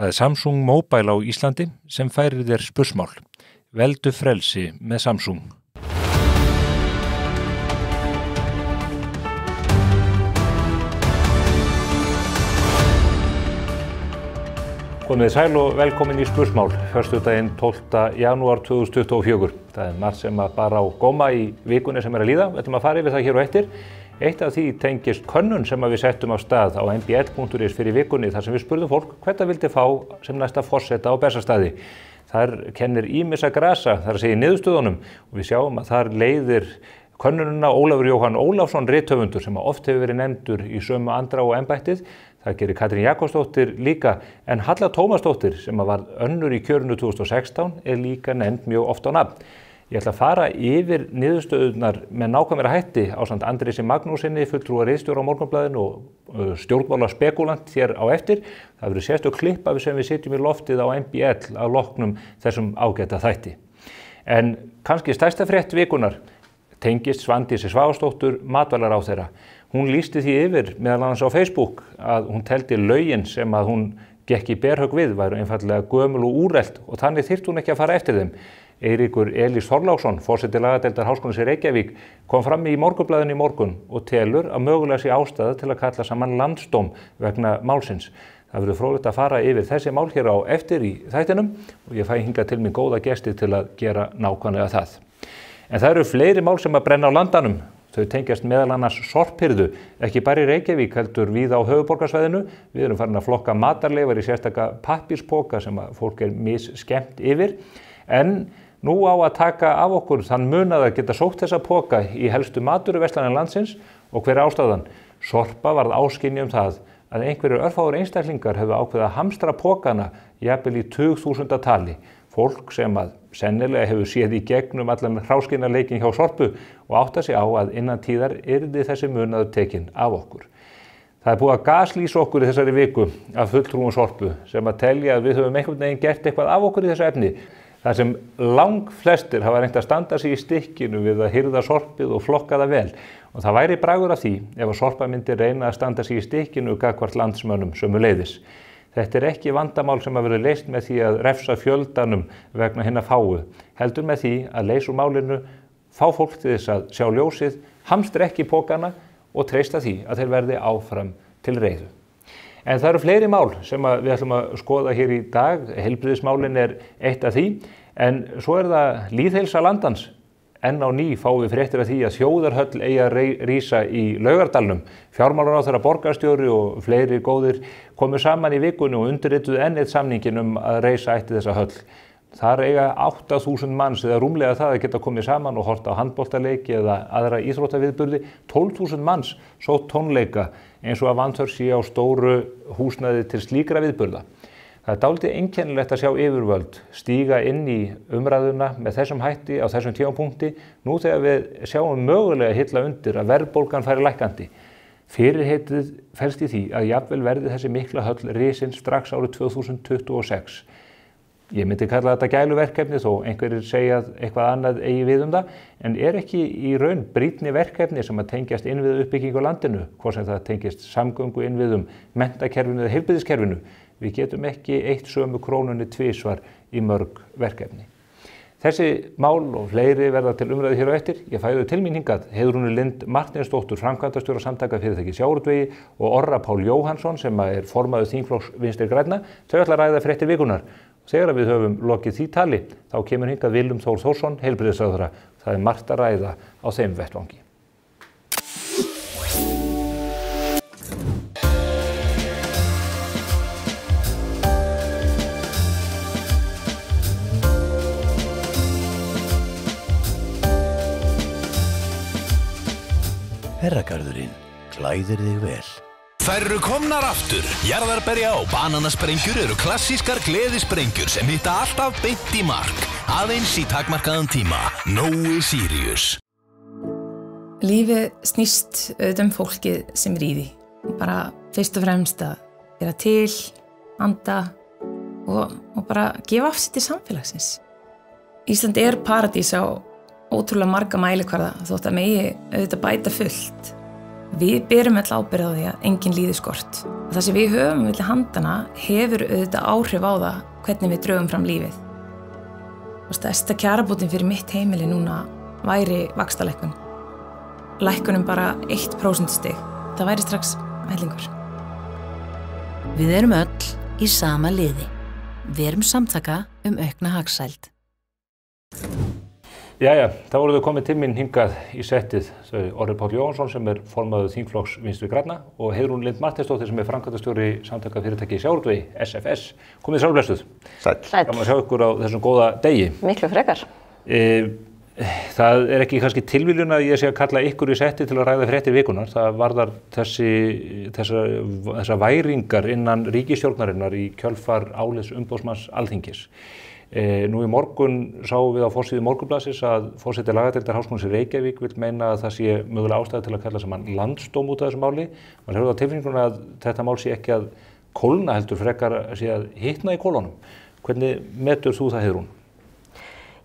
Það Samsung Mobile á Íslandi sem færir þér spursmál. Veldu frelsi með Samsung. Komið sæl og velkomin í spursmál, föstudaginn 12. janúar 2024. Það margt sem að bara á góma í vikunni sem að líða. Við ætlum að fara yfir það hér og eftir. Eitt af því tengist könnun sem að við settum af stað á mbl.is fyrir vikunni þar sem við spurðum fólk hvað það vildi fá sem næsta forseta á Bessastaði. Þar kennir ýmissa grasa, þar að segja í niðurstöðunum og við sjáum að þar leiðir könnununa Ólafur Jóhann Ólafsson rithöfundur sem oft hefur verið nefndur í sömu andrá og embættið. Það gerir Katrín Jakobsdóttir líka en Halla Tómasdóttir sem var önnur í kjörinu 2016 líka nefnd mjög oft á nafn. Ég ætla að fara yfir niðurstöðurnar með nákvæmari hætti ásamt Andrési Magnúsinni, fulltrúa ritstjóra á Morgunblaðinu og stjórnmála spekulant hér á eftir. Það verður sérstök klipp af sem við sitjum í loftið á MBL að loknum þessum ágæta þætti. En kannski stærsta frétt vikunar tengist Svandísi Svavarsdóttur matvælaráðherra. Hún lýsti því yfir meðal annars á Facebook að hún teldi lögin sem að hún gekk í berhögg við væru einfallega gömul og úrelt og þannig þyrfti hún ekki að fara eftir þeim. Eiríkur Elís Þorláksson, forseti lagadeildar Háskólans í Reykjavík, kom fram í Morgunblaðinu í morgun og telur að mögulega sé ástæða til að kalla saman landsdóm vegna málsins. Það verður fróðlegt að fara yfir þessi mál hér á eftir í þættinum og ég fæ hingað til mig góða gesti til að gera nákvæmlega það. En það eru fleiri mál sem að brenna á landanum. Þau tengjast meðal annars sorphirðu, ekki bara í Reykjavík heldur víða á höfuðborgarsvæðinu. Við erum farin að flokka matarleifar í sérstaka pappírspoka sem að fólk misskemmt yfir. En nú á að taka af okkur þann munað að geta sótt þessa poka í helstu matvöruverslanir landsins og hver ástæðan? Sorpa varð áskynja það að einhverjir örfáir einstaklingar hefðu ákveðið að hamstra pokana jafnvel í tugþúsunda tali. Fólk sem að sennilega hefur séð í gegnum allan hráskinnarleikin hjá Sorpu og átta sig á að innan tíðar yrði þessi munaður tekinn af okkur. Það búið að gaslýsa okkur í þessari viku af fulltrúum Sorpu sem að telja að við höfum einhvern veginn gert eitthvað af okkur í þessu efni. Það sem langflestir hafa reynt að standa sig í stykkinu við að hirða sorpið og flokka það vel. Og það væri bragur af því ef að Sorpa myndi reyna að standa sig í stykkinu gagnvart landsmönnum sömuleiðis. Þetta ekki vandamál sem að verður leyst með því að refsa fjöldanum vegna hinna fáu. Heldur með því að leysa úr málinu, fá fólk til þess að sjá ljósið, hamstra ekki pokana og treysta því að þeir verði áfram til reiðu. En það eru fleiri mál sem við ætlum að skoða hér í dag. Heilbrigðismálin eitt af því, en svo það lýðheilsa landans. Enn á ný fáum við fréttir af því að þjóðarhöll eigi að rísa í Laugardalnum. Fjármálaráðherra, borgarstjóri og fleiri góðir komu saman í vikunni og undirrituðu enn eitt samningin að reisa ætti þessa höll. Þar eiga 8.000 manns eða rúmlega það að geta komið saman og horft á handboltaleiki eða aðra íþróttaviðburði. 12.000 manns sótt tónleika eins og að vanþörf sé á stóru húsnæði til slíkra viðburða. Það dálítið einkennilegt að sjá yfirvöld stíga inn í umræðuna með þessum hætti á þessum tímapunkti nú þegar við sjáum mögulega hilla undir að verðbólgan færi lækkandi. Fyrirheitið felst í því að jafnvel verði þessi mikla höll risin strax árið 2026. Ég myndi kalla þetta gæluverkefni þó einhverjir segja eitthvað annað eigi við það, en ekki í raun brýnni verkefni sem að tengjast innviða uppbyggingu á landinu, hvort sem það tengjast samgöngu innviðum, menntakerfinu eða heilbrigðiskerfinu. Við getum ekki eitt sömu krónunni tvisvar í mörg verkefni. Þessi mál og fleiri verða til umræðu hér á eftir. Ég fæðu til mín hingað Heiðrúnu Lind Marteinsdóttur, framkvæmdastjóra Samtaka fyrirtækis í sjávarútvegi og Orra Pál Jóhannsson sem er formaður þingflokks Vinstri grænna. Þau ætla að ræða fréttir vikunar. Þegar við höfum lokið því tali, þá kemur hingað Willum Þór Þórsson, heilbrigðisráðherra. Það margt að ræða á þeim vettvangi. Herragarðurinn klæðir þig vel. Þær eru komnar aftur. Jarðarberja og bananasprengjur eru klassískar gleðisprengjur sem hitta alltaf beint í mark. Aðeins í takmarkaðan tíma. Nói Sirius. Lífið snýst auðvitað fólkið sem í því. Bara fyrst og fremst að vera til, anda og bara gefa af sér til samfélagsins. Ísland paradís á ótrúlega marga mælikvarða þótt að megi auðvitað bæta fullt. Við berum öll ábyrgð á því að enginn líði skort Það sem við höfum milli handana hefur auðvitað áhrif á það hvernig við drögum fram lífið. Og stærsta kjarabótin fyrir mitt heimili núna væri vaxtalækkun. Lækkunum bara 1% stig. Það væri strax hellingur. Við erum öll í sama liði. Við erum samtaka aukna hagsæld. Jæja, þá voru þau komið til mín hingað í settið. Orri Páll Jóhannsson sem formaður þingflokks Vinstri grænna og Heiðrún Lind Marteinsdóttir sem framkvæmdastjóri samtaka fyrirtæki í sjávarútvegi, SFS. Komið sælblessuð. Sæll. Gaman að sjá ykkur á þessum góða degi. Miklu frekar. Það ekki kannski tilviljun að ég sé að kalla ykkur í setti til að ræða fréttir vikunar. Það varðar þessar væringar innan ríkisstjórnarinnar í kjölfar álits umboðsmanns Alþingis. Nú í morgun sáum við á forsíðu Morgunblaðsins að forseti lagadeildar Háskólans í Reykjavík vill meina að það sé mögulega ástæða til að kalla saman landsdóm út af þessu máli. Man hefur það á tilfinninguna að þetta mál sé ekki að kólna heldur frekar sé að hitna í kólunum. Hvernig metur þú það, Heiðrún?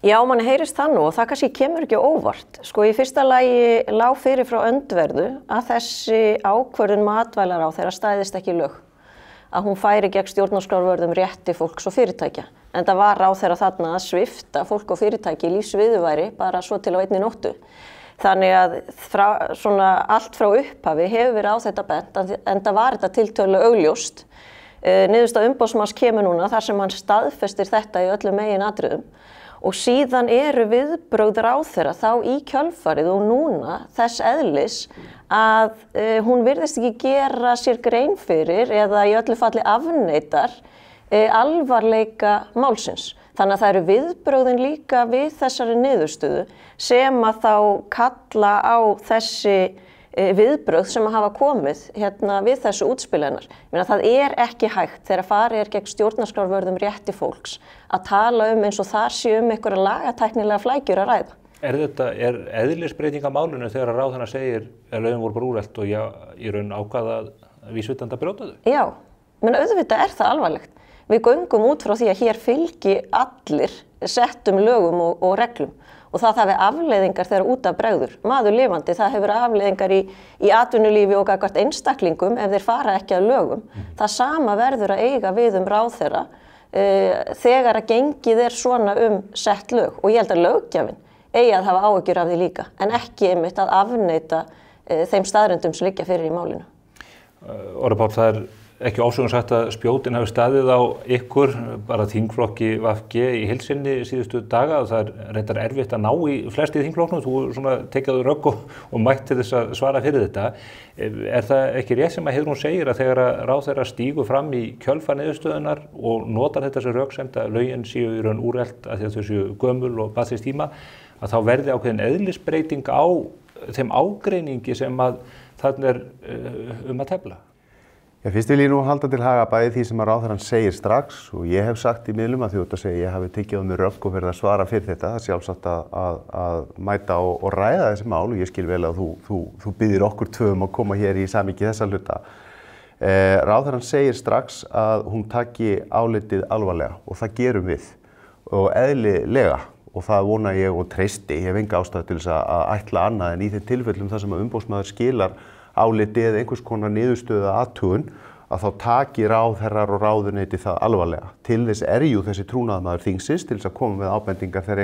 Já, manni heyrist það nú og það kannski kemur ekki óvart. Sko í fyrsta lagi lá fyrir frá öndverðu að þessi ákvörðun matvælaráðherra stæðist ekki í lög. Að hún færi gegn stjórnarskrárvörðum rétti fólks og fyrirtækja. En það var ráðherra þarna að svipta fólk og fyrirtæki lífsviðurværi bara svo til á einni nóttu. Þannig að allt frá upphafi hefur verið á þetta bent, en það var þetta tiltölulega augljóst. Niðurstaða umboðsmanns kemur núna þar sem hann staðfestir þetta í öllum meginatriðum. Og síðan eru viðbrögð ráðherra þá í kjölfarið og núna þess eðlis að hún virðist ekki gera sér grein fyrir eða í öllu falli afneitar alvarleika málsins. Þannig að það eru viðbrögðin líka við þessari niðurstöðu sem að þá kalla á þessi viðbrögð sem hafa komið við þessu útspili hennar. Það ekki hægt þegar farið gegn stjórnarskrárvörðum rétti fólks að tala eins og þar sé einhverja lagatæknilega flækjur að ræða. Er eðlisbreyting á málinu þegar ráðherra segir að lögin voru bara úrelt og í raun ákvaða að vísvitandi að brjóta þau? Já, auðvitað það alvarlegt. Við göngum út frá því að hér fylgi allir settum lögum og reglum. Og það hafi afleiðingar þegar út af bregður. Maður lifandi, það hefur afleiðingar í atvinnulífi og gagnvart einstaklingum ef þeir fara ekki að lögum. Það sama verður að eiga við ráðherra þegar að gengið svona sett lög. Og ég held að löggjafinn eigi að hafa áhyggjur af því líka, en ekki einmitt að afneita þeim staðreyndum sem liggja fyrir í málinu. Orri Páll, það ekki ósögunsagt að spjótin hafi staðið á ykkur, bara þingflokki VG í heilsinni síðustu daga og það reyndar erfitt að ná í flesti þingflokknum. Þú tekið rögg og mætt til þess að svara fyrir þetta. Er það ekki rétt sem að Heiðrún segir að þegar ráðherra stígur fram í kjölfar niðurstöðunnar og notar þetta sem röksemd að lögin séu í raun úrelt að því að þau séu gömul og barðist tíma, að þá verði ákveðin eðlisbreyting á þeim ágreiningi sem að þarna að tefla? Fyrst vil ég nú halda til haga bæði því sem að ráðherrann segir strax og ég hef sagt í miðlum að þjóta að segja ég hafi tekið á mig rögg og verið að svara fyrir þetta. Það er sjálfsagt að mæta og ræða þessi mál og ég skil vel að þú biðir okkur tvöum að koma hér í samhengi þessa hluta. Ráðherrann segir strax að hún taki álitið alvarlega og það gerum við og eðlilega og það vona ég og treysti. Ég hef enga ástæðu til þess að ætla annað en í þeim tilfellum þar sem að umboðsmaður skilar áliti eða einhvers konar niðurstöðu athugun að þá taki ráðherrar og ráðuneyti það alvarlega. Til þess jú þessi trúnaðarmaður þingsins til þess að koma með ábendingar þegar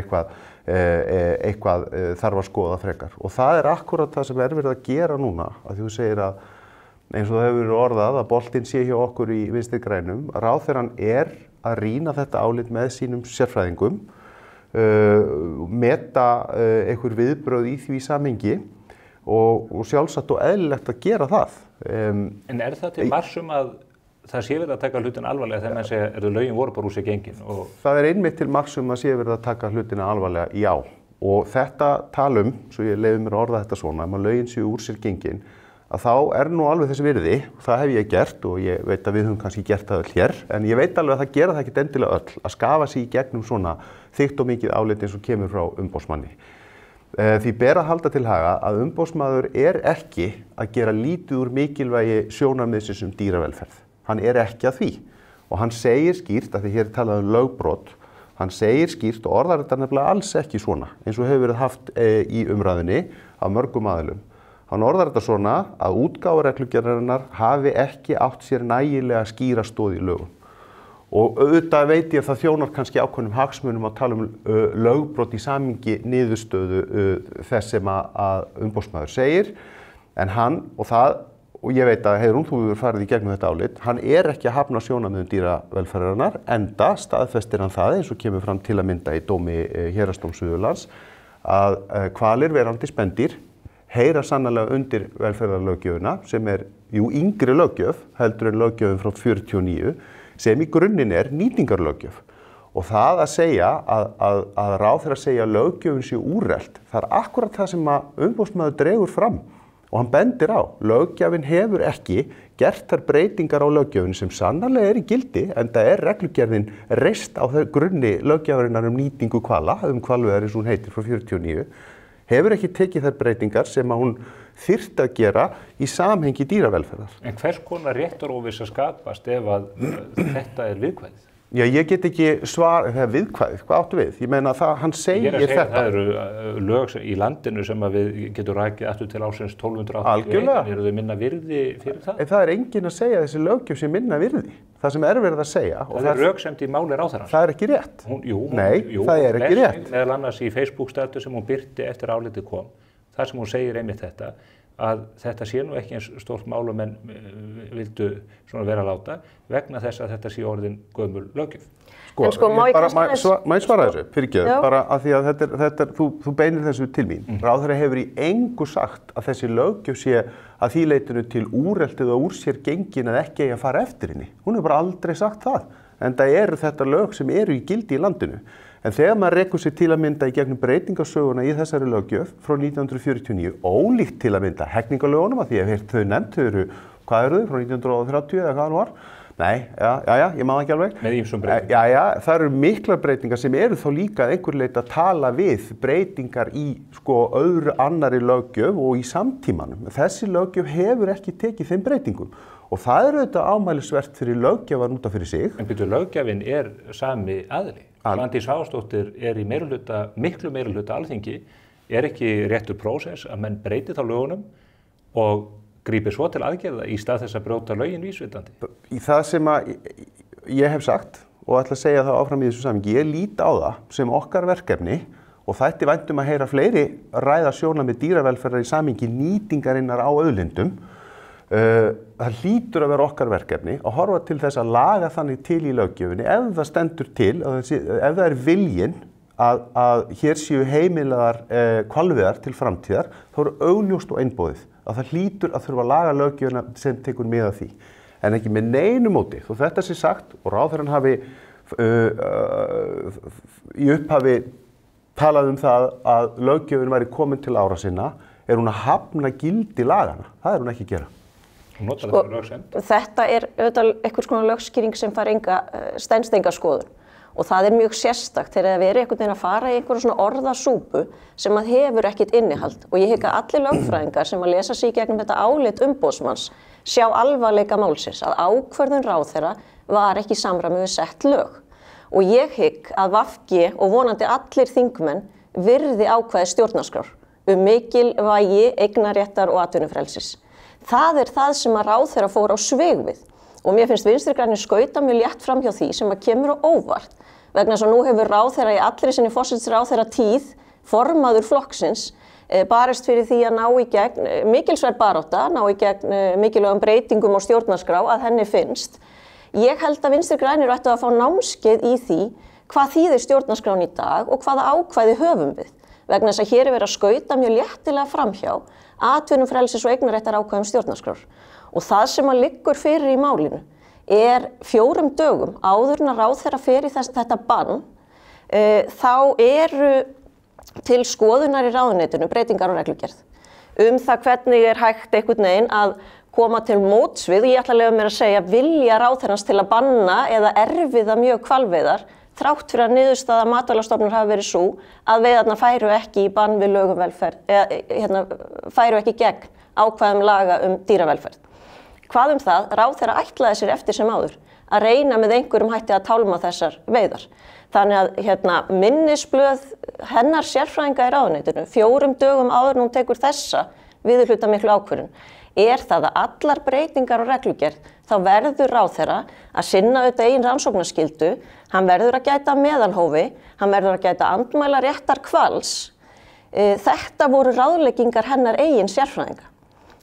eitthvað þarf að skoða frekar. Og það akkúrat það sem verið að gera núna, að þú segir að eins og það hefur verið orðað að boltinn sé hjá okkur í Vinstri grænum, ráðherrann að rýna þetta álit með sínum sérfræðingum, meta einhver viðbrögð í því samhengi og sjálfsagt og eðlilegt að gera það. En það til marks að það sé verið að taka hlutina alvarlega þegar menn segja lögin voru bara úr sér gengin? Það einmitt til marks að sé verið að taka hlutina alvarlega, já. Og þetta svo ég leyfi mér að orða þetta svona, ef lögin séu úr sér gengin, að þá nú alveg þessi virði, það hef ég gert og ég veit að við höfum kannski gert það öll hér, en ég veit alveg að það gera það ekkert endilega öll, að skafa sig í gegnum svona þykkt og mikið álit eins og kemur frá umboðsmanni. Því ber að halda til haga að umboðsmaður ekki að gera lítið úr mikilvægi sjónarmiðsins dýravelferð. Hann ekki að því og hann segir skýrt, að því hér talað lögbrot, hann segir skýrt og orðar þetta nefnilega alls ekki svona, eins og hefur verið haft í umræðunni af mörgum aðilum, Hann orðar þetta svona að útgáfa reglugerðarinnar hafi ekki átt sér nægilega skýra stoð í lögum. Og auðvitað veit ég að það þjónar kannski ákveðnum hagsmunum að tala lögbrot í samhengi niðurstöðu þess sem að umboðsmaður segir, en hann, og ég veit að Heiðrún, þú hefur farið í gegnum þetta álit, hann ekki að hafna sjónarmiðum dýravelferðarinnar, enda staðfestir hann það eins og kemur fram til að mynda í dómi Héraðsdóms Suðurlands að hvalir verandi spendýr heyra sannarlega undir velferðarlöggjöfina sem yngri löggjöf heldur en löggjöfin frá 49 sem í grunninn nýtingarlöggjöf. Og það að segja að ráðherra segja að löggjöfin sé úrelt, það akkúrat það sem að umboðsmaður dregur fram og hann bendir á. Löggjafinn hefur ekki gert þær breytingar á löggjöfin sem sannarlega í gildi, enda reglugerðin reist á grunni löggjafarinnar nýtingu hvala, hvalveiðar eins og hún heitir frá 49, hefur ekki tekið þær breytingar sem að hún þyrfti að gera í samhengi dýravelferðar. En hvers konar réttaróvissa skapast ef að þetta viðkvæðið? Já, ég get ekki viðkvæðið, hvað áttu við? Ég meina að hann segir þetta. Ég að það eru lög í landinu sem að við getum rækið aftur til ársins 1281, eru þau minna virði fyrir það? En það enginn að segja þessi löggjöf sem minna virði. Það sem verið að segja. Það röksemd í máli ráðherrans. Það ekki rétt. Nei, það ekki rétt. Meðal annars í Facebook-statu sem hún birti eftir álitið kom, þar sem hún segir einmitt þetta, að þetta sé nú ekki eins stórt mál og menn vildu svona vera láta vegna þess að þetta sé orðin gömul löggjöf. Má ég svara þessu, fyrirgefðu, bara að því að þú beinir þessu til mín. Ráðherra hefur í engu sagt að þessi löggjöf sé að því leitinu til úrelt eða úr sér gengin að ekki eigi að fara eftir henni. Hún hefur bara aldrei sagt það. En það eru þetta lög sem eru í gildi í landinu. En þegar maður rekur sér til að mynda í gegnum breytingasöguna í þessari löggjöf frá 1949, ólíkt til að mynda hegningalögunum, að því að þau nefnt, hvað eru þau, frá 1930 eða hvað það var? Nei, ég maður ekki alveg. Með ýmsum breytingum. Það eru miklar breytingar sem eru þá líka að einhver leyti að tala við breytingar í öðru annari löggjöf og í samtímanum. Þessi löggjöf hefur ekki tekið þeim breytingum. Og það auðvitað ámælisvert fyrir löggjafan út af fyrir sig. En byrju, löggjafinn sami aðili. Svandís Svavarsdóttir í miklu meirihluta Alþingi, ekki réttur prósess að menn breyti þá lögunum og grípi svo til aðgerða í stað þess að brjóta lögin vísvitandi? Í það sem að ég hef sagt og ætla að segja það áfram í þessu samhengi, ég lít á það sem okkar verkefni og þætti væntum að heyra fleiri ræða sjónarmið dýravelferðar í samhengi nýtingarinnar á auðlindum. Það hlýtur að vera okkar verkefni að horfa til þess að laga þannig til í löggjöfinni ef það stendur til, ef það viljinn að hér séu heimilaðar hvalveiðar til framtíðar, þá eru augljóst og einboðið að það hlýtur að þurfa að laga löggjöfina sem tekur mið af því. En ekki með neinu móti, þó þetta sé sagt og ráðherrann hafi í upphafi talað það að löggjöfin væri komin til ára sinna, hún að hafna gildi lagana. Það hún ekki að gera. Þetta auðvitað einhvers konar lögskýring sem fær stenst enga skoðun og það mjög sérstakt þegar það einhvern veginn að fara í einhverju svona orðasúpu sem að hefur ekkert innihald og ég hygg að allir lögfræðingar sem að lesa sig gegnum þetta álit umboðsmanns sjá alvarleika málsins að ákvörðun ráðherra var ekki í samræmi við sett lög og ég hygg að VG og vonandi allir þingmenn virði ákvæði stjórnarskrár mikilvægi eignarréttar og atvinnufrelsis. Það það sem að ráðherra fór á svig við og mér finnst Vinstri grænir skauta mjög létt fram hjá því sem að kemur á óvart vegna þess að nú hefur ráðherra í allri sinni forsætisráðherra tíð formaður flokksins barist fyrir því að ná í gegn mikilsverð barátta, ná í gegn mikilvægum breytingum á stjórnarskrá að henni finnst. Ég held að Vinstri grænir ættu að fá námskeið í því hvað þýðir stjórnarskráin í dag og hvaða ákvæði höfum við vegna þess að hér verið að skauta mjög léttilega framhjá atvinnufrelsis og eignarréttar ákvæðum stjórnarskrár. Og það sem að liggur fyrir í málinu 4 dögum áður en að ráðherra fer í þetta bann, þá eru til skoðunar í ráðuneytinu breytingar á reglugerð. Það hvernig hægt einhvern veginn að koma til móts við, og ég ætla að leyfa mér að segja vilja ráðherrans til að banna eða erfiða mjög hvalveiðar, þrátt fyrir að niðurstaða Matvælastofnunar hafi verið sú að veiðarnar færu ekki í bann við lögum velferð, færu ekki gegn ákvæðum laga dýravelferð. Hvað það? Ráðherra ætlaði sér eftir sem áður að reyna með einhverjum hætti að tálma þessar veiðar. Þannig að minnisblöð hennar sérfræðinga í ráðuneytinu 4 dögum áður en hún tekur þessa viðurhlutamiklu ákvörðun, það að allar breytingar og reglugerð, þá verður ráðherra að sinna auðvitað eigin rannsóknarskyldu, hann verður að gæta meðalhófi, hann verður að gæta andmæla réttar hvals. Þetta voru ráðleggingar hennar eigin sérfræðinga.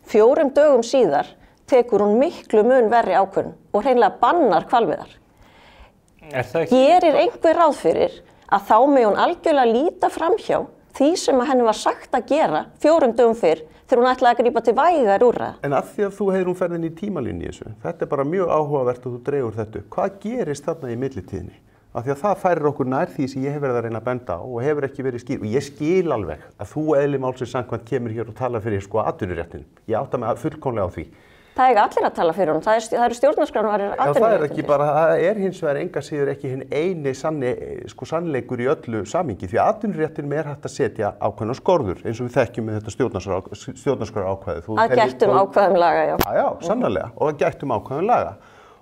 4 dögum síðar tekur hún miklu mun verri ákvörðun og hreinlega bannar hvalveiðar. Gerir einhver ráð fyrir að þá með hún algjörlega líta framhjá því sem að henni var sagt að gera 4 dögum fyrr þegar hún ætlaði að grípa til vægar úrræða. En af því að þú hefur ferðin í tímalínu í þessu, þetta bara mjög áhugavert og þú dregur þetta. Hvað gerist þarna í millitíðinni? Af því að það færir okkur nær því sem ég hef verið að reyna að benda á og hefur ekki verið skýr. Og ég skil alveg að þú eðli málsins samkvæmt kemur hér og talar fyrir atvinnuréttinn. Ég átta mig fullkomlega á því. Það eiga allir að tala fyrir honum, það eru stjórnarskrárvarir atvinnuréttindi. Það ekki bara, það hins vegar enga síður ekki hinn eini sannleikur í öllu samhengi því að atvinnuréttinum hægt að setja ákveðnar skorður eins og við þekkjum með þetta stjórnarskrárákvæði. Að gættum ákvæðum laga, já. Já, sannarlega, og að gættum ákvæðum laga.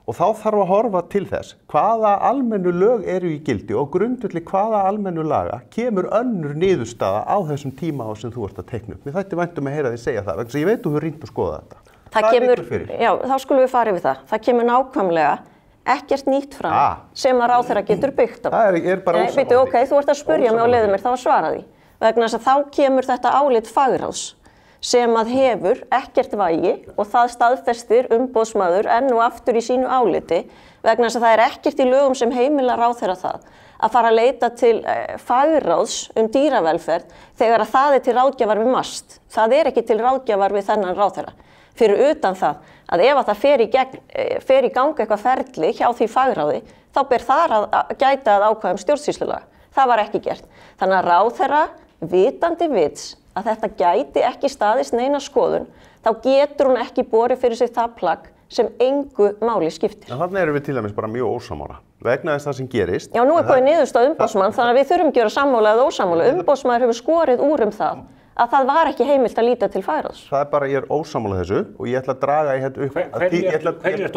Og þá þarf að horfa til þess hvaða almennu lög eru í gildi og grundvelli hvaða almennu laga kemur önnur niðurstaða á þessum tíma sem þú ert að teikna upp. Mér þætti vænt að heyra þig segja það, vegna þess að ég veit þú hefur rýnt að skoða þetta. Já, þá skulum við fara yfir það. Það kemur nákvæmlega ekkert nýtt fram sem að ráðherra getur byggt á. Það bara ósammála. Ok, þú ert að spurja mig og leiðir mér þá að svara því. Vegna þess að þá kemur þetta álit fagráðs sem að hefur ekkert vægi og það staðfestir umboðsmaður enn og aftur í sínu áliti vegna þess að það ekkert í lögum sem heimilar ráðherra það að fara að leita til fagráðs dýravelferð þegar að það til ráðgjafar við MAST. Það ekki til ráðgjafar við þennan ráðherra. Fyrir utan það að ef að það fer í gang eitthvað ferli hjá því fagráði, þá ber þar að gæta að ákvæðum stjórnsýslulaga. Það var ekki gert. Þannig að ráðherra vitandi vits að þetta gæti ekki staðist neina skoðun, þá getur hún ekki borið fyrir sig það plagg sem engu máli skiptir. En þarna erum við til dæmis bara mjög ósammála. Vegna þess það sem gerist. Já, nú komið niðurstaða umboðsmann, þannig að við þurfum ekki að vera sammála eða ósammála. Umboðsmaður hefur skorið úr það að það var ekki heimilt að líta til fagráðs. Það bara, ég ósammála þessu og ég ætla að draga upp. Hverju ertu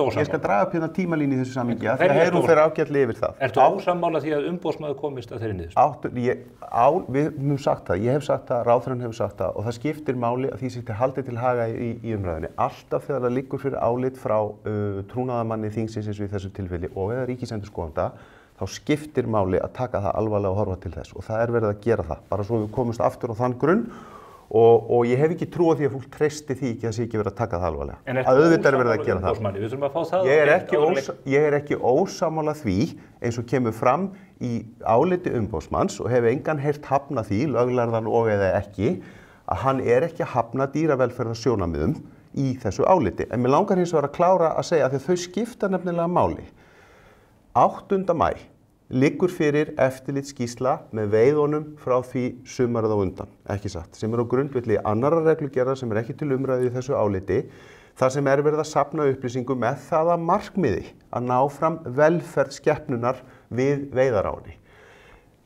ósammála? Ég skal draga upp hérna tímalínu í þessu samhengi af því að Heiðrún fer ágætlega yfir það. Ertu ósammála því að umboðsmaður komist að þeirri niðurstöðu? Við höfum sagt það, ég hef sagt það, ráðherrann hefur sagt það og það skiptir máli að því sé haldið til haga í umræðunni. Alltaf þegar það liggur fyrir álit frá trúnaðarmanni þingsins eins og í þessu tilfelli og eða ríkisendurskoðanda, þá skiptir máli að taka það alvarlega og horfa til þess og það verið að gera það, bara svo við komumst aftur á þann grunn og ég hef ekki trú á því að fólk treysti því ekki að sé ekki verið að taka það alvarlega. En að auðvitað verið að gera það. Við þurfum að fá það. Ég ekki ósammála því eins og kemur fram í áliti umboðsmanns og hef engan heyrt hafna því, löglærðan og eða ekki, að hann ekki að hafna dýravelferðarsjónarmiðum í þessu áliti. En mér langar hins vegar að klára að segja að þau skipta nefnilega máli. 8. maí liggur fyrir eftirlitsskýrsla með veiðunum frá því sumarið á undan, ekki satt, sem á grundvelli annarra reglugerða sem ekki til umræðu í þessu áliti, þar sem verið að safna upplýsingum með það að markmiði að ná fram velferð skepnunar við veiðaráni.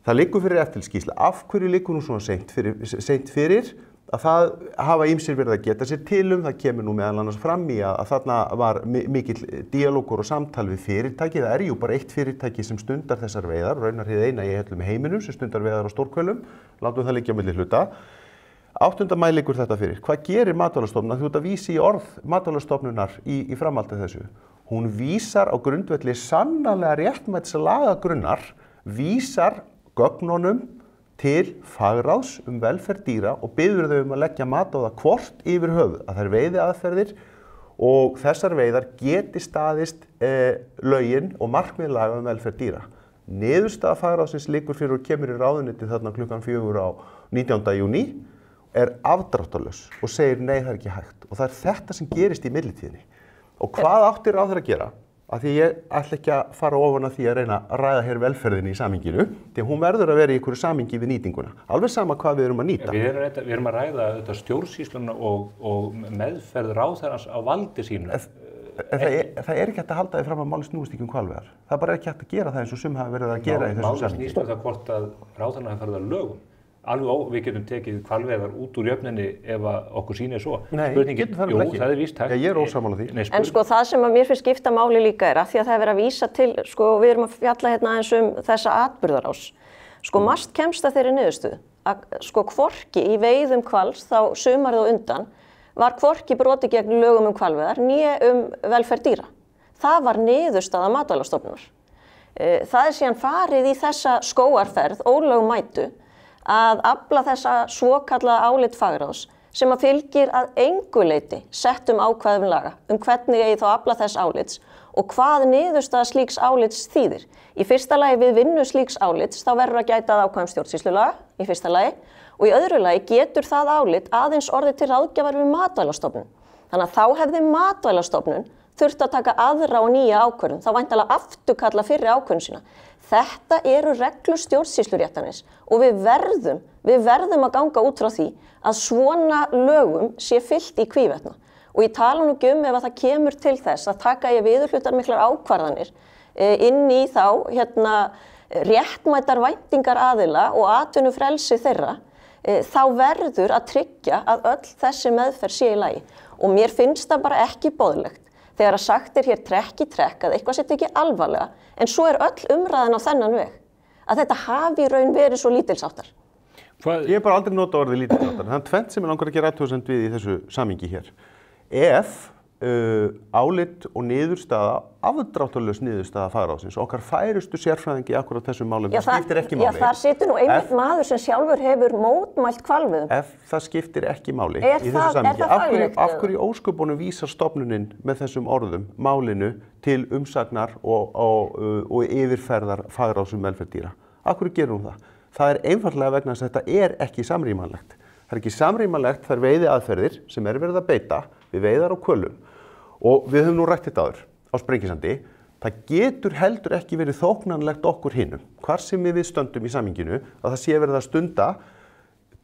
Það liggur fyrir eftirlitsskýrsla. Af hverju liggur nú svona seint fyrir? Að það hafa ýmsir verið að geta sér til það kemur nú meðal annars fram í að þarna var mikill dialógur og samtal við fyrirtæki. Það jú bara eitt fyrirtæki sem stundar þessar veiðar, raunar hið eina í öllum heiminum sem stundar veiðar á stórhvelum, látum það liggja á milli hluta. 8. maí liggur þetta fyrir. Hvað gerir Matvælastofnun? Þú ert að vísa í orð Matvælastofnunar í framhaldi þessu. Hún vísar á grundvelli sannarlega réttmæts lagagrunnar, vísar gögnunum til fagráðs velferð dýra og biður þau að leggja mat á það hvort yfir höfuð að þær veiðiaðferðir og þessar veiðar geti staðist lögin og markmið laga velferð dýra. Niðurstaða fagráðsins liggur fyrir og kemur í ráðuneyti þarna klukkan 4 á 19. júní afdráttarlaus og segir nei, það ekki hægt. Og það þetta sem gerist í millitíðinni. Og hvað átti ráðherra að gera? Af því ég ætla ekki að fara ofan að því að reyna að ræða hér velferðinni í samhenginu, því hún verður að vera í einhverju samhengi við nýtinguna. Alveg sama hvað við erum að nýta. Við erum að ræða þetta stjórnsýsluna og meðferð ráðherrans á valdi sínu. Það ekki hægt að halda því fram að máli snúist ekki hvalveiðar. Það bara ekki hægt að gera það eins og sum hafa verið að gera í þessu samhengi. Máli snýst það hvort að ráðherran hafi farið að lögum. Alveg við getum tekið hvalveiðar út úr jöfninni ef okkur sýnir svo. Nei, spurningin, það víst hægt. Ég ósammála því. En það sem að mér finnst skipta máli líka að því að það verið að vísa til, við erum að fjalla hérna aðeins þessa atburðarás. MAST kemst að þeirri niðurstöðu að hvorki í veiðum hvals þá sumarið á undan var hvorki brotið gegn lögum hvalveiðar né velferð dýra. Það var niðurstaða Matvælastofnunar. Það síðan farið í þessa skógarferð, ólögmætu, að afla þessa svokallaða álit fagráðs sem að fylgir að engu leyti settum ákvæðum laga hvernig eigi þá afla þess álits og hvað niðurstaða slíks álits þýðir. Í fyrsta lagi við vinnu slíks álits þá verður að gæta að ákvæðum stjórnsýslulaga í fyrsta lagi og í öðru lagi getur það álit aðeins orðið til ráðgjafar við Matvælastofnun. Þannig að þá hefði Matvælastofnun þurft að taka aðra og nýja ákvörðun, þá væntanlega afturkalla fyrri ákvörðun sína. Þetta eru reglur stjórnsýsluréttarins og við verðum að ganga út frá því að svona lögum sé fylgt í hvívetna. Og ég tala nú ekki ef að það kemur til þess að taka í viðurhlutarmiklar ákvarðanir inn í þá réttmætar væntingar aðila og atvinnufrelsi þeirra, þá verður að tryggja að öll þessi meðferð sé í lagi. Og mér finnst það bara ekki boðlegt þegar að sagt hér trekk í trekk að eitthvað sé tekið alvarlega, en svo öll umræðan á þennan veg. Að þetta hafi í raun verið svo lítilsháttar. Ég hef bara aldrei notað orðið lítilsháttar. Það tvennt sem ég langar að gera athugasemd við í þessu samhengi hér. Ef álit og niðurstaða, afdráttarlaus niðurstaða fagráðsins, okkar færustu sérfræðingi akkurat þessum málum, það skiptir ekki máli. Já, þar situr nú einmitt maður sem sjálfur hefur mótmælt hvalveiðum. Ef það skiptir ekki máli í þessu samhengi, af hverju ósköpunum vísar stofnunin með þessum orðum málinu til umsagnar og yfirferðar fagráðs velferð dýra? Af hverju gerir hún það? Það er einfaldlega vegna þess að þetta ekki samrýmanlegt. Það ekki samrýmanlegt þær veiðiaðferðir sem verið að beita við veiðar og hvölum. Og við höfum nú rætt þetta áður á Sprengisandi. Það getur heldur ekki verið þóknanlegt okkur hinum, hvar sem við stöndum í samhenginu, að það sé verið að stunda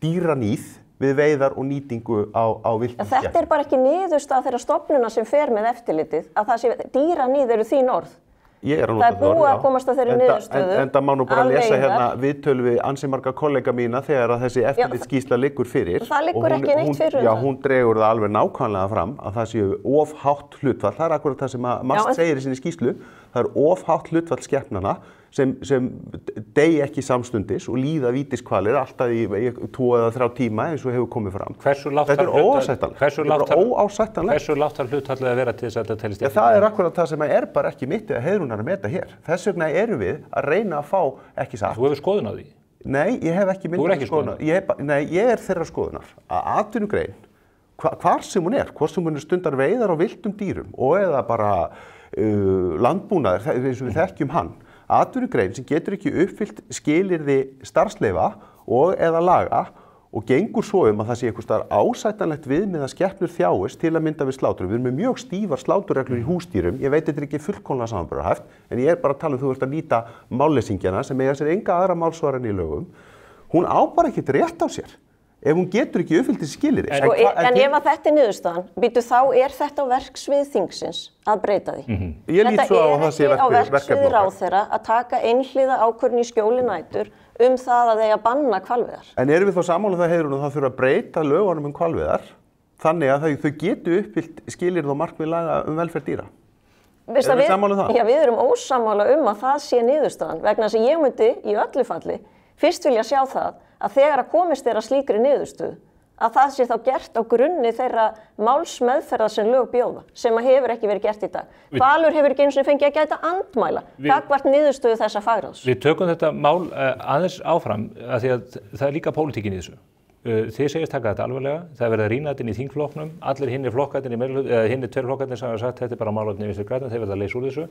dýraníð við veiðar og nýtingu á villtum skepnum. Þetta bara ekki niðurstaða þeirra stofnuna sem fer með eftirlitið, að það sé dýraníð eru þín orð. Ég er að nota það orð, já. Það búið að komast að þeirri niðurstöðu. En það má nú bara lesa hérna viðtöl við ansi marga kollega mína þegar að þessi eftirlitsskýrsla liggur fyrir. Það liggur ekki neitt fyrir. Já, hún dregur það alveg nákvæmlega fram að það séu of hátt hlutfall. Það er akkurat það sem að MAST segir í sinni skýrslu. Það er of hátt hlutfall skepnanna sem deyja ekki samstundis og líða vítiskvalir alltaf í 2 eða 3 tíma eins og hefur komið fram. Þetta er óásættanlegt. Hversu lágt þarf hlutfallið að vera til þess að þetta telist? Það er akkurat það sem er bara ekki mitt eða heiðrunar að meta hér. Þess vegna erum við að reyna að fá ekki satt. Þú hefur skoðun á því? Nei, ég hef ekki myndið skoðun. Nei, ég er þeirra skoðunar að atvinnugrein, hvar sem hún er, hvort sem hún stundar veiðar á villtum dýrum og eða bara landbúnaður, eins og við þekkjum hann, atvinnugrein sem getur ekki uppfyllt skilyrði starfsleyfa og eða laga og gengur svo að það sé einhvers staðar ásættanlegt viðmið að skepnur þjáist til að mynda við slátur. Við erum með mjög stífar sláturreglur í húsdýrum. Ég veit þetta er ekki fullkomlega samanburðarhæft, en ég er bara að tala þú ert að nýta málleysingjana sem eiga sér enga aðra málsvara en í lögum. Hún á bara ekkert rétt á sér ef hún getur ekki uppfyllt þessi skilyrði. En ef að þetta er niðurstaðan, þá er þetta á verksvið þingsins að breyta því. Ég lít svo á að það sé verkefni okkar. Þetta er ekki á verksvið ráðherra að taka einhliða ákvörðun í skjóli nætur það að eiga banna hvalveiðar. En erum við þá sammála það Heiðrún að það þurfa að breyta lögunum hvalveiðar þannig að þau getu uppfyllt skilyrði og markmið laga velferð dýra? Erum við sammála það? Já, við erum ósammála að það sé niðurstaðan vegna þess að ég myndi í öllu falli fyrst vilja sjá það að þegar að komist að slíkri niðurstöðu að það sé þá gert á grunni þeirra málsmeðferðar sem lög bjóða, sem hefur ekki verið gert í dag. Hvalur hefur ekki eins og fengið að gæta andmæla gagnvart niðurstöðu þessa fagráðs. Við tökum þetta mál aðeins áfram af því að það er líka pólitíkin í þessu. Þið segist taka þetta alvarlega, það er verið að rýna þetta inn í þingflokknum, allir hinni flokkarnir, hinni 2 flokkarnir sem hafa sagt þetta er bara málefni Vinstri grænna, þeir verða að leysa úr þessu.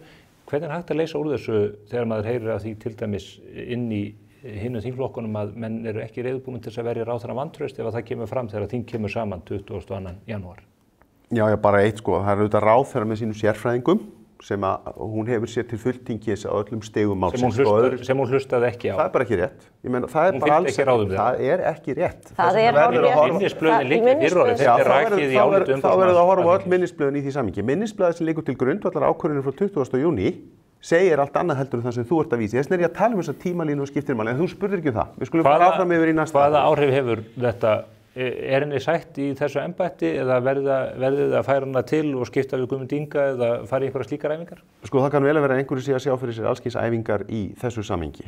Hvernig er hægt að leysa úr þessu þegar maður heyrir af því til dæmis inn í hinnum þingflokkunum að menn eru ekki reiðubúin til þess að verja ráðherra vantraust ef það kemur fram þegar þing kemur saman 22. janúar? Já, bara eitt það er auðvitað ráðherra með sínum sérfræðingum sem að hún hefur sér til fulltingis á öllum stigum málsins. Sem hún hlustaði ekki á. Það er bara ekki rétt. Ég meina, það er bara alls ekki. Það er ekki rétt. Það er hárrétt. Minnisblöðin liggur í fyrirorði. Þetta er rakið í álitum umboðsmanns. Þá verður það að horfa á öll minnisblöðin í því samhengi. Minnisblöðin sem liggur til grundvallar ákvörðunar frá 20. júní segir allt annað heldur en það sem þú ert að vísa. Þess vegna er ég að tala þessa tímalínu og skiptir máli, en þú spurðir ekki það. Við skulum fara áfram yfir í næsta. Hvaða áhrif hefur þetta henni sætt í þessu embætti eða verðið að færa hana til og skipta við Guðmund Inga eða fara í einhverja slíkar æfingar? Sko það kann vel að vera einhverju sé að sjá fyrir sér alls kyns æfingar í þessu samhengi.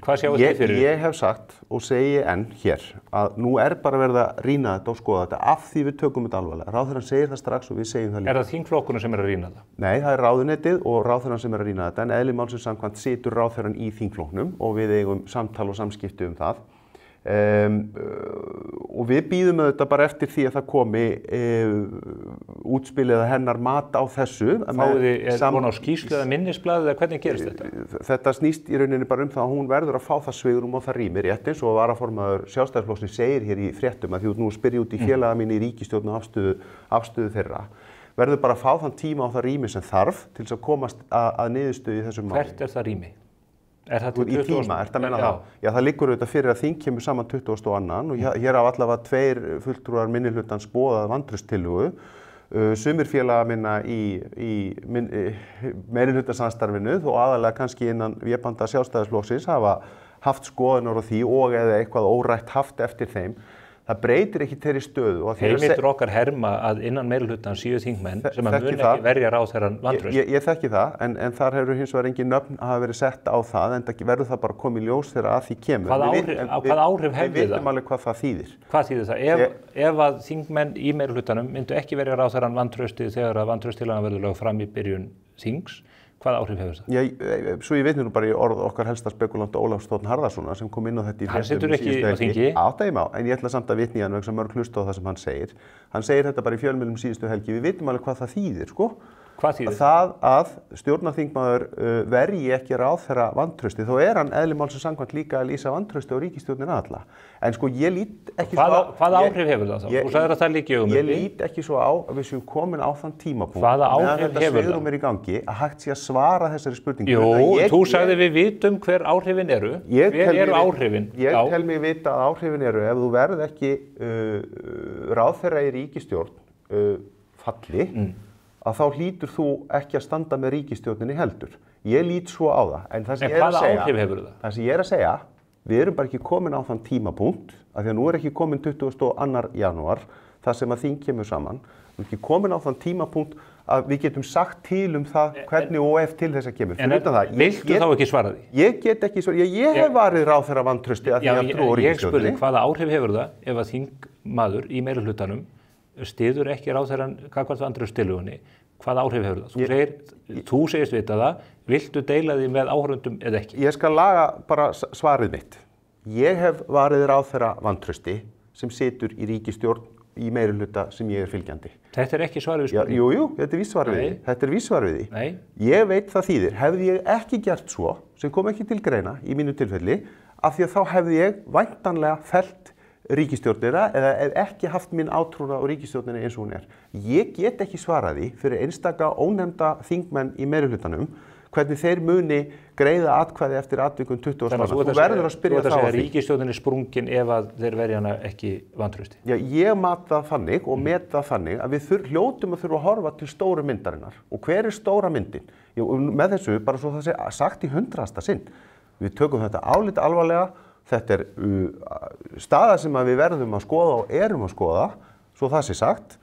Hvað sjáu þið fyrir? Ég hef sagt og segi enn hér að nú bara verið að rýna þetta og skoða þetta af því við tökum þetta alvarlega. Ráðherrann segir það strax og við segjum það líka. Það þingflokkurinn sem að rýna það? Nei, það ráðuneytið og ráðherrann sem að rýna þetta en eðli málsins samkvæmt situr ráðherrann í þingflokknum og við eigum samtal og samskipti það. Og við bíðum auðvitað bara eftir því að það komi útspil eða hennar mat á þessu. Fáið þið von á skýrslu eða minnisblað eða hvernig gerist þetta? Þetta snýst í rauninni bara það að hún verður að fá það svigrúm og það rýmir rétt eins og varaformaður Sjálfstæðisflokksins segir hér í fréttum að því nú spyrja út í félaga mín í ríkisstjórn og afstöðu þeirra. Verður bara að fá þann tíma á það rými sem þarf til þess að komast að niðurstöðu í þessum máli. Hvert það rými? Í tíma, ertu að meina það? Já, það liggur auðvitað fyrir að þing kemur saman 22. og hér á allavega 2 fulltrúar minnihlutans boðað vantrauststillögu. Sumir félaga minna í meirihlutasamstarfinu og aðalega kannski innan vébanda Sjálfstæðisflokksins hafa haft skoðunar á því og eða eitthvað órætt haft eftir þeim. Það breytir ekki þeirri stöðu. Heimildir okkar herma að innan meirihlutans séu þingmenn sem að mun ekki verja ráðherrann vantraust. Ég þekki það, en þar hefur hins vegar engin nöfn hafa verið sett á það, en það verður það bara komið í ljós þegar að því kemur. Hvað áhrif hefði það? Við vitum alveg hvað það þýðir. Hvað þýðir það? Ef að þingmenn í meirihlutanum myndu ekki verja ráðherrann vantrausti þegar að vantrauststillagan verður lögð fram í byrjun þings, hvað áhrif hefur það? Svo ég veit nú bara í orð okkar helsta spekulanta Ólafs Þ. Harðarsonar sem kom inn á þetta í hann situr ekki á þingi. En ég ætla samt að vitna í hann vegna mörg hlusta á það sem hann segir. Hann segir þetta bara í fjölmiðlum síðustu helgi. Við vitum alveg hvað það þýðir, sko. Hvað þýðir? Það að stjórnarþingmaður verji ekki ráðherra vantrausti, þá hann eðli málsins samkvæmt líka að lýsa vantrausti á ríkisstjórnina alla. En sko ég lít ekki svo á... Hvað áhrif hefur það þá? Þú sagðir að það líki um Ég lít ekki svo á að við séum komin á þann tímapunkt Hvaða áhrif hefur það? Þetta svigrúm í gangi að hægt sé að svara þessari spurningu. Jú, þú sagði við vitum hver áhrifin eru. Hver eru áhrifin? Ég tel mig vita að áhrifin eru ef þú verð ekki ráðherra í ríkisstjórn falli að þá hlýtur þú ekki að standa með ríkisstjórninni heldur. Ég lít svo á það. En það sem ég er að segja, við erum bara ekki komin á þann tímapunkt, af því að nú ekki komin 22. janúar, þar sem að þing kemur saman, við erum ekki komin á þann tímapunkt að við getum sagt til það hvernig og ef til þess að kemur. En viltu þá ekki svara því? Ég get ekki svara, ég hef varið ráðherra vantrausti að því að trú á ríkisstjórninni. Ég spurði, hvaða áhrif hefur það ef að þingmaður í meirihlutanum styður ekki ráðherrann gagnvart vantrauststillögunni, hvað áhrif hefur það? Þú segist vita það, viltu deila því með áhorfendum eða ekki? Ég skal laga bara svarið mitt. Ég hef varið ráðherra vantrausti sem situr í ríkisstjórn í meirihluta sem ég fylgjandi. Þetta ekki svarið við spurningu? Jú, þetta víssvar við því. Þetta víssvar við því. Nei. Ég veit það þýðir, hefði ég ekki gert svo, sem kom ekki til greina í mínu tilfelli, af því að þá hefði ég væntanlega fellt ríkisstjórnina eða ekki haft minn átrúna á ríkisstjórnina eins og hún er. Ég get ekki svarað því fyrir einstaka ónefnda þingmenn í meirihlutanum hvernig þeir muni greiða atkvæði eftir atvikum 20. Þú verður að spyrja þá að því. Ríkisstjórnin sprungin ef að þeir verja hana ekki vantrausti. Já, ég mat það þannig og met það þannig að við hljótum að þurfa að horfa til stóru myndarinnar. Og hver stóra myndin? Já, með þessu, bara svo það sé sagt í 100. sinn. Við tökum þetta álít alvarlega. Þetta staða sem við verðum að skoða og erum að skoða, svo það sé sagt,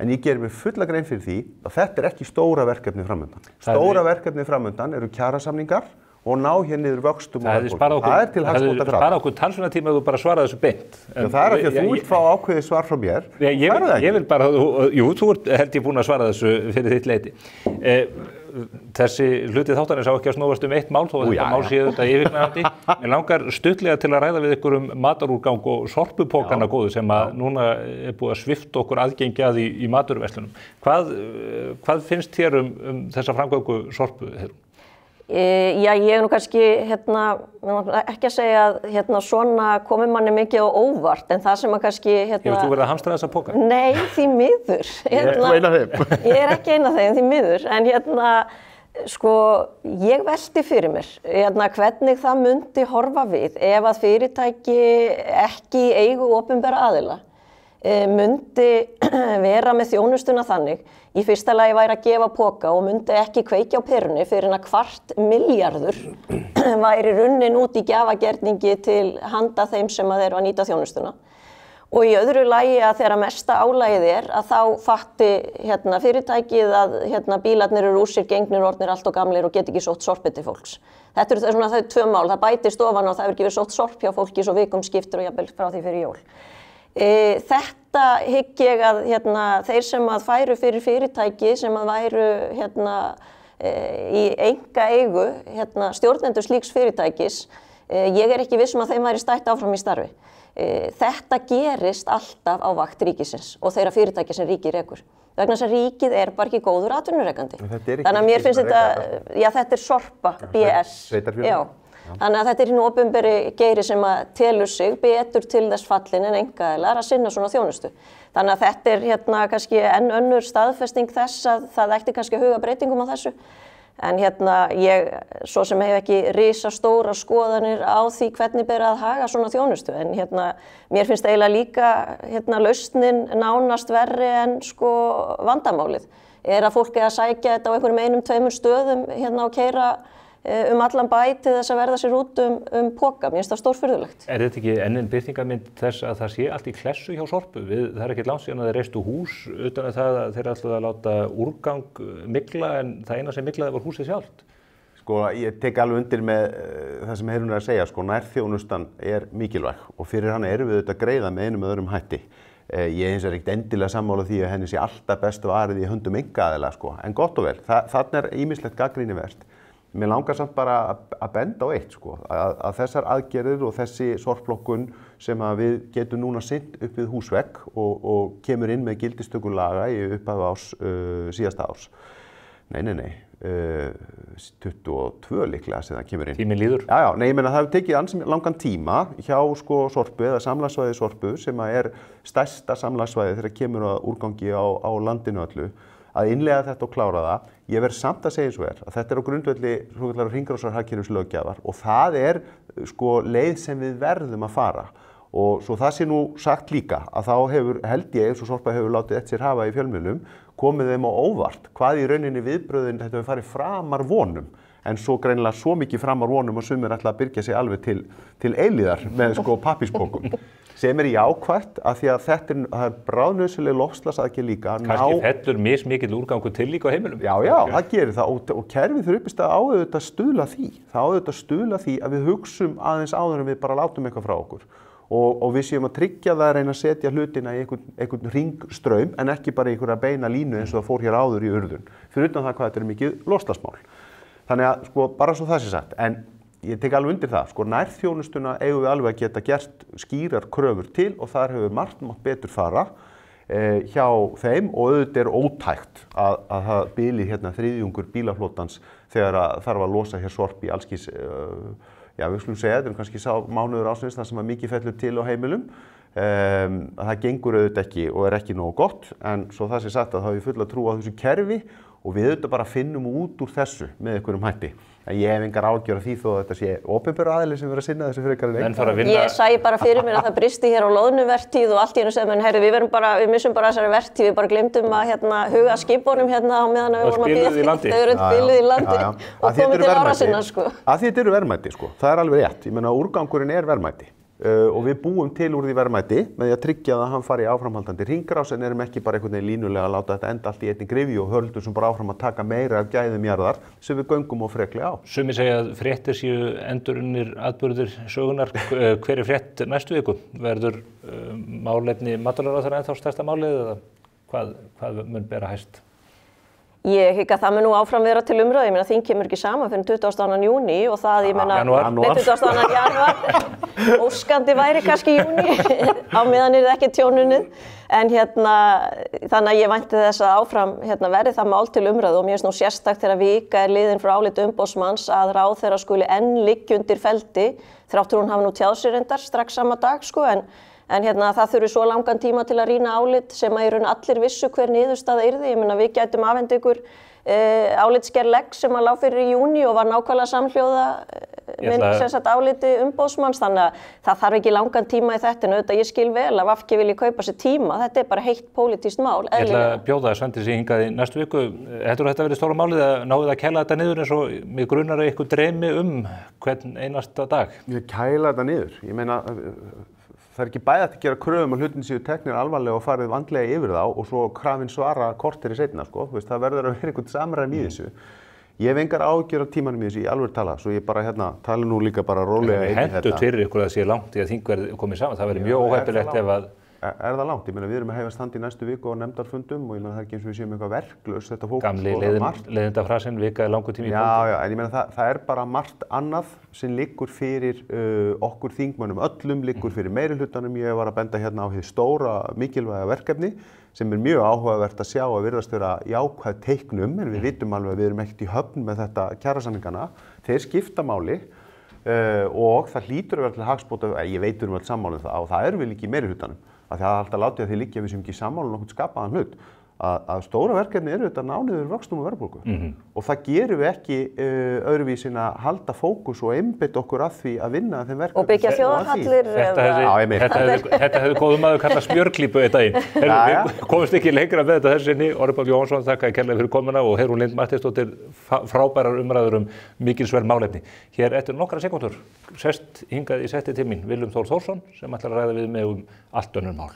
en ég gerir mér fulla grein fyrir því að þetta ekki stóra verkefni framöndan. Stóra verkefni framöndan eru kjarasamningar og ná hér niður vöxtum og verðbólgu. Það til hagsbóta fyrir. Það spara okkur talsvunartíma að þú bara svara þessu beint. Það ekki að þú vilt fá ákveðið svar frá mér. Ég vil bara, jú, þú held ég búin að svara þessu fyrir þitt leyti. Þessi hluti þáttarins á ekki að snúast eitt mál þó að þetta mál séu þetta yfirgnæfandi. Mér langar stuttlega til að ræða við ykkur matarúrgang og sorpupókana góðu sem að núna búið að svifta okkur aðgengi að í maturverslunum. Hvað finnst þér þessa framgöngu sorpu? Já, ég nú kannski ekki að segja að svona komið manni mikið á óvart, en það sem að kannski Hefur þú verið að hamstra þessa póka? Nei, því miður. Þú ein af þeim? Ég ekki ein af þeim, því miður, en sko, ég velti fyrir mér hvernig það myndi horfa við ef að fyrirtæki ekki eigu opinbera aðila myndi vera með þjónustuna þannig í fyrsta lagi væri að gefa póka og myndi ekki kveikja á perunni fyrir en að 250 milljarður væri runnin út í gjafagerningi til handa þeim sem að eru að nýta þjónustuna. Og í öðru lagi að þegar mesta álagið að þá fatti fyrirtækið að bílarnir eru úr sér gengnir, orðnir allt og gamlir og get ekki sótt sorpið til fólks. Þetta eru svona þau tvö mál, það bætist ofan og það hefur ekki verið sótt sorp hjá fólki svo vikum skiptir og jafnvel frá því fyrir jól. Þetta hygg ég að þeir sem að færu fyrir fyrirtæki sem að væru í einkaeigu stjórnendur slíks fyrirtækis, ég ekki viss að þeim væri stætt áfram í starfi. Þetta gerist alltaf á vakt ríkisins og þeirra fyrirtækja sem ríkið rekur. Vegna þess að ríkið bara ekki góður atvinnurekandi. Þannig að mér finnst þetta Sorpa, BS. Já. Þannig að þetta hinn opinberi geiri sem að telur sig betur til þess fallin en einkaaðilar að sinna svona þjónustu. Þannig að þetta kannski enn önnur staðfesting þess að það ætti kannski að huga breytingum á þessu. En ég svo sem hef ekki risastórar skoðanir á því hvernig ber að haga svona þjónustu. En mér finnst eiginlega líka lausnin nánast verri en vandamálið. Að fólk að sækja þetta á einhverjum einum, tveimur stöðum og keyra allan bæ til þess að verða sér út poka. Mér finnst það stórfurðulegt. Þetta ekki enn birtingarmynd þess að það sé allt í klessu hjá Sorpu? Það ekki langt síðan að þeir reistu hús utan að það að þeir ætluðu að láta úrgang mygla en það eina sem myglaði var húsið sjálft. Ég tek alveg undir með það sem Heiðrún að segja. Nærþjónustan mikilvæg og fyrir hana erum við auðvitað að greiða með einum öðrum hætti. Ég hins vegar ekkert endilega sammála því að henni sé alltaf bestu varið í höndum einkaaðila en gott og vel. Þarna ýmislegt gagnrýnivert. Mér langar samt bara að benda á eitt að þessar aðgerðir og þessi sorpflokkun sem að við getum núna sinnt upp við húsvegg og kemur inn með gildistöku laga í upphafi síðasta árs. Nei, 22 líklega sem það kemur inn. Tíminn líður. Já, ég meina það hefur tekið ansi langan tíma hjá Sorpu eða samlagsvæði Sorpu sem að stærsta samlagsvæði þegar kemur að úrgangi á landinu öllu. Að innlega þetta og klára það. Ég verð samt að segja eins og að þetta á grundvelli svokallaðrar hringrásarhagkerfislöggjafar og það leið sem við verðum að fara. Og svo það sé nú sagt líka að þá held ég, eins og Sorpa hefur látið eftir sér hafa í fjölmiðlum, komið þeim á óvart hvað í rauninni viðbrögðin þetta hefur farið framar vonum. En svo greinilega svo mikið framar vonum að sumir ætla að byrgja sig alveg til eilíðar með pappírspokum. Sem jákvætt af því að þetta er bráðnauðsynleg loftslagsaðgerð líka. Kannski fellur mismikill úrgangur til líka á heimilum. Já, það gerir það og kerfið fyrir uppist að auðvitað stuðla því. Það auðvitað stuðla því að við hugsum aðeins áður en við bara látum eitthvað frá okkur. Og við séum að tryggja það að reyna að setja hlutina í einhvern hringstraum en ekki bara í einhverja beina línu eins og það fór hér áður í urðun. Fyrir utan það hvað þetta mikið loftslagsmál. Þannig að bara svo það sé sagt. En ég tek alveg undir það. Nærþjónustuna eigum við alveg að geta gert skýrar kröfur til og þar hefur margt mátt betur fara hjá þeim og auðvitað ótækt að það bili þriðjungur bílaflotans þegar þarf að losa hér sorp í allskís við skulum segja, þetta kannski sá mánuður ársins þar sem að mikið fellur til á heimilum. Það gengur auðvitað ekki og ekki nógu gott, en svo það sé sagt að þá hef ég fulla trú á þessu kerfi og við auðvitað bara finnum út úr þessu með einhverjum hætti. En ég hef engar ágjör af því þó að þetta sé opinberu aðili sem verður að sinna þessu frekar en einkaaðili. Ég sæi bara fyrir mér að það bristi hér á loðnuvertíð og allt í einu segir menn, við missum bara þessari vertíð, við bara glemdum að huga skipunum á meðan við vorum að bíða. Þau eru öll biluð í landi og komið til ára sinna. Að því þetta eru verðmæti, það er alveg rétt. Ég meina úrgangurinn verðmæti. Og við búum til úr því verðmæti með því að tryggja að hann fari áframhaldandi hringrás en erum ekki bara einhvern veginn línulega að láta þetta enda allt í einni gryfju og höldum sem bara áfram að taka meira af gæðum jarðar sem við göngum og freklega á. Sumir segja að fréttir séu endurunnir atburðir sögunar. Hver frétt næstu viku? Verður málefni matvælaráðherra ennþá stærsta málið eða hvað mun bera hæst? Ég hygg að það mun nú áfram vera til umræðu, ég meina þing kemur ekki saman fyrir 22. júní og það, ég meina, 22. janúar, óskandi væri kannski júní, á meðan það ekki tjónunnið, en þannig að ég vænti þess að áfram verði það mál til umræðu og mér finnst nú sérstakt þegar vika liðin frá áliti umboðsmanns að ráðherra skuli enn liggja undir feldi, þráttur hún hafi nú tjáð sér reyndar strax sama dag, en það þurfi svo langan tíma til að rýna álit sem að í raun allir vissu hver niðurstaða yrði. Ég meina við gætum afhent ykkur álitsgerð legg sem að lá fyrir í júní og var nákvæmlega samhljóða áliti umboðsmanns, þannig að það þarf ekki langan tíma í þetta en auðvitað ég skil vel að VG vilji kaupa sér tíma, þetta er bara heitt pólitískt mál. Ég ætla að bjóða Svandísi hingað í næstu viku. Heldur þetta verið stóra málið að náðu að kæla þetta niður eins og mig grunar að ykkur dreymi hvern einasta dag? Ég kæla þetta niður, ég meina það ekki bæði að gera kröfum að hlutin séu teknir alvarlega og farið vandlega yfir þá og svo krafin svara korteri seinna, sko. Þú veist, það verður að vera einhvern samræmi í þessu. Ég hef engar áhyggjur af tímanum í þessu, í alvöru tala, svo ég bara tala nú líka bara rólega inn í þetta. Hentugt fyrir ykkur að sé langt í að þing verði komið saman, það verður mjög óheppilegt ef að... Er það langt? Ég meina, við erum að hefast í næstu viku á nefndarfundum og ég meina það er ekki eins og við séum eitthvað verklaus, þetta fólk... Gamli leiðindafrasinn, vika er langur tími í pólitík. Já, en ég meina það er bara margt annað sem liggur fyrir okkur þingmönnum öllum, liggur fyrir meirihlutanum. Ég var að benda hérna á hið stóra mikilvæga verkefni sem er mjög áhugavert að sjá að virðast vera jákvæð teiknum, en við vitum alveg að við erum ekkert í höfn með þetta kjarasamningana. Þeir skipta máli og það hlýtur að vera til hagsbóta, ég veit við erum öll sammála um það og það erum við líka í meirihlutanum. Að það er alltaf látið að því liggja við sem ekki sammála nokkuð skapaðan hlut. Að stóra verkefni eru þetta ná niður vöxtum og verðbólgu. Og það gerum við ekki öðruvísi en að halda fókus og einbeita okkur að því að vinna þeim verkefni. Og byggja þjóðarhallir. Þetta hefði góðum maður kallað smjörklípu einn daginn. Við komumst ekki lengra með þetta þessinni. Orri Páll Jóhannsson, þakkaði kærlega fyrir komuna og Heiðrún Lind Matthíasdóttir, frábærar umræður mikilsverð málefni. Hér eftir nokkra sekúndur sest hingað í setti til mín Willum Þór Þórsson sem ætlar að ræða við mig allt önnur mál.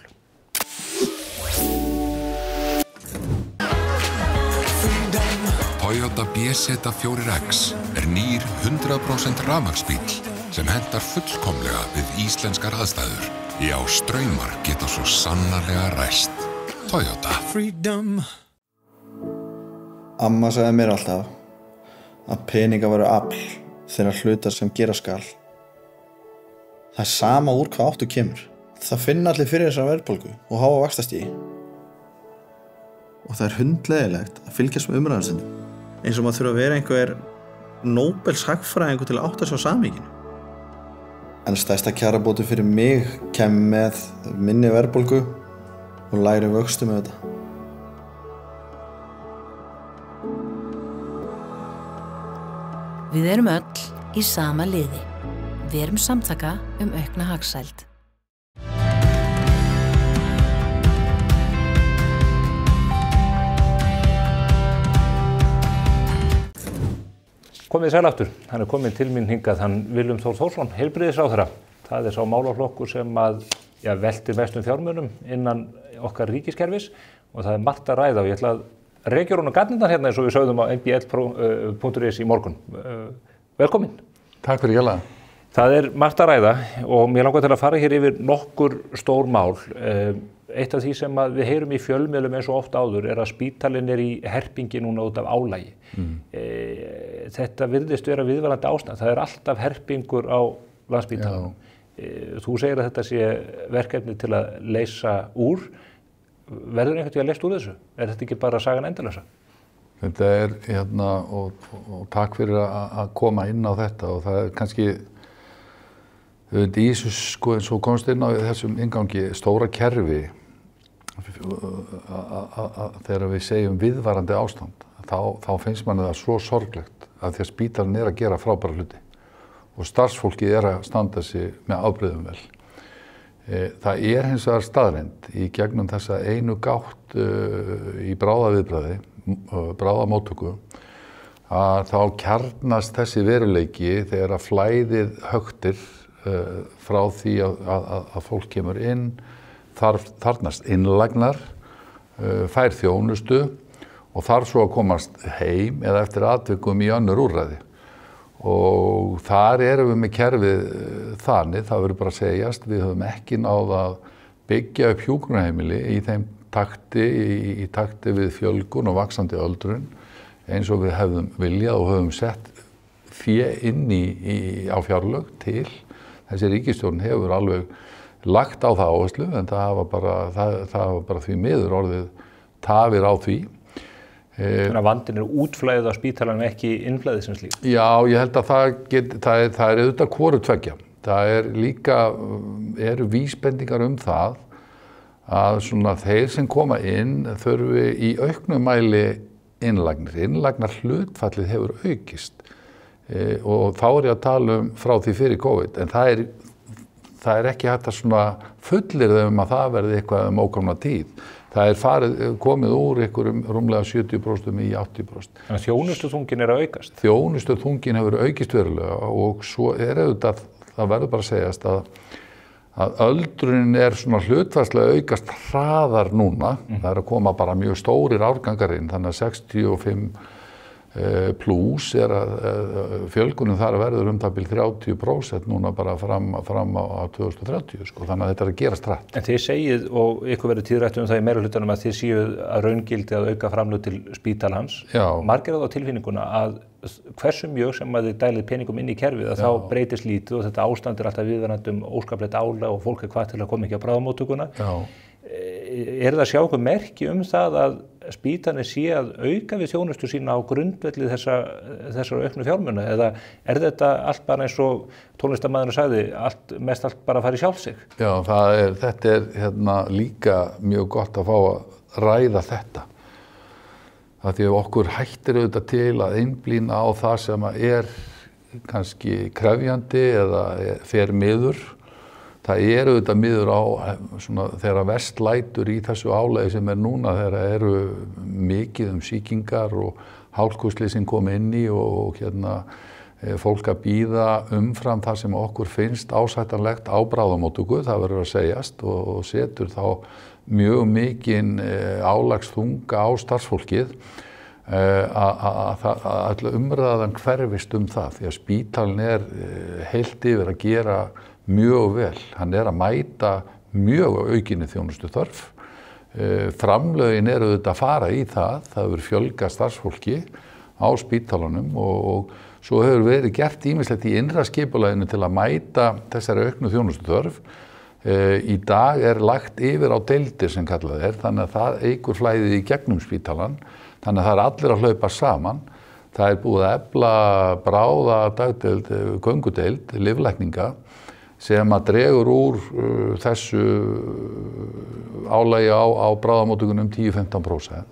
Toyota BZ4X er nýr 100% rafmagnsbíll sem hentar fullkomlega við íslenskar aðstæður. Já, straumar geta svo sannarlega ræst. Toyota. Freedom. Amma sagði mér alltaf að peningar væru afl þeirra hlutar sem gera skal. Það er sama úr hvað áttu kemur. Það finna allir fyrir þessar verðbólgu og háa vaxtastigi. Og það er hundleiðilegt að fylgjast með umræðarsendum. Eins og maður þurfa að vera einhver Nóbels hagfræðingur til að átta sig á samhenginu. En stærsta kjarabótin fyrir mig kemur með minni verðbólgu og lægri vöxtum með þetta. Við erum öll í sama liði. Við erum samtaka aukna hagsæld. Komið sæl aftur. Hann er kominn til mín hingað, hann Willum Þór Þórsson, heilbrigðisráðherra. Það er sá málaflokkur sem veltir mestum fjármunum innan okkar ríkiskerfis og það er margt að ræða og ég ætla að rekja hún á gatnirnar hérna eins og við sögðum á mbl.is í morgun. Velkomin. Takk fyrir hjálpa. Það er margt að ræða og mér langar til að fara hér yfir nokkur stór mál. Eitt af því sem við heyrum í fjölmiðlum eins og oft áður er að spítalinn er í herpingi núna út af álagi. Þetta virðist vera viðvarandi ástand. Það er alltaf herpingur á Landspítalanum. Þú segir að þetta sé verkefni til að leysa úr. Verður einhvern veginn að leysa úr þessu? Er þetta ekki bara sagan endalösa? Þetta er og takk fyrir að koma inn á þetta og það er kannski í þessu sko eins og komst inn á þessum inngangi stóra kerfi þegar við segjum viðvarandi ástand þá finnst manni það svo sorglegt að því að spítalinn er að gera frábæra hluti og starfsfólkið er að standa sig með afbrigðum vel. Það er hins vegar staðreynd í gegnum þessa einu gátt í bráðaviðbragði, bráðamóttöku að þá kjarnast þessi veruleiki þegar að flæðið högtir frá því að fólk kemur inn, þarfnast innlagnar, fær þjónustu og þarf svo að komast heim eða eftir atvikum í önnur úrræði. Og þar erum við með kerfið þannig, það verður bara að segjast, við höfum ekki náð að byggja upp hjúkrunarheimili í þeim takti, í takti við fjölgun og vaxandi öldrun eins og við hefðum viljað og höfum sett fé inn á fjárlög til. Þessi ríkisstjórn hefur alveg lagt á það áherslu en það var bara því miður orðið tafir á því. Þannig að vandinn er útflæðið á spítalanum ekki innflæðið sem slíkt? Já, ég held að það er auðvitað hvoru tveggja. Það er líka, eru vísbendingar það að svona þeir sem koma inn þurfi í auknum mæli innlagnir. Innlagnar hlutfallið hefur aukist. Og þá er ég að tala frá því fyrir COVID, en það er ekki hægt að svona fullyrða að það verði eitthvað ókomna tíð. Það er komið úr einhverjum rúmlega 70% í 80%. Þannig að þjónustuþungin er að aukast? Þjónustuþungin hefur aukist verulega og svo er auðvitað, það verður bara að segjast að öldrunin svona hlutfallslega aukast hraðar núna. Það að koma bara mjög stórir árgangar inn, þannig að 65 plus að fjölgunin þar verður það bil 30% núna bara fram á 2030, sko. Þannig að þetta að gerast hratt. En þið segið, og ykkur verður tíðrætt það í meirihlutanum, að þið séuð að raungildi að auka framlög til spítalans. Margir á tilfinninguna að hversu mjög sem að þið dælið peningum inn í kerfið að þá breytist lítið og þetta ástand alltaf viðvarandi óskaplegt álag og fólk hvað til að koma ekki á bráðamóttökuna. Það að sjá eitthvað merki það að spítalinn sé að auka við þjónustu sína á grundvelli þessar auknu fjármuna, eða þetta allt bara eins og tónlistarmaðurinn sagði, mest allt bara að fara í sjálf sig? Já, þetta líka mjög gott að fá að ræða þetta. Það því að okkur hættir auðvitað til að einblína á það sem kannski krefjandi eða fer miður. Það auðvitað miður á þegar verst lætur í þessu álagi sem núna, þegar eru mikið sýkingar og hálkuslys sem kom inn í og fólk að bíða umfram það sem okkur finnst ásættanlegt á bráðamóttöku, það verður að segjast, og setur þá mjög mikinn álagsþunga á starfsfólkið að umræðan hverfist það, því að spítalinn heilt yfir að gera mjög vel. Hann að mæta mjög aukinni þjónustu þörf. Framlögin auðvitað að fara í það hefur fjölgað starfsfólki á spítalanum og svo hefur verið gert ýmislegt í innra skipulaginu til að mæta þessari auknu þjónustu þörf. Í dag lagt yfir á deildir sem kallað þannig að það eykur flæðið í gegnum spítalan, þannig að það allir að hlaupa saman. Það búið að efla bráða dagdeild, göngudeild, lyflækninga, sem að dregur úr þessu álagi á bráðamóttökunum 10-15%.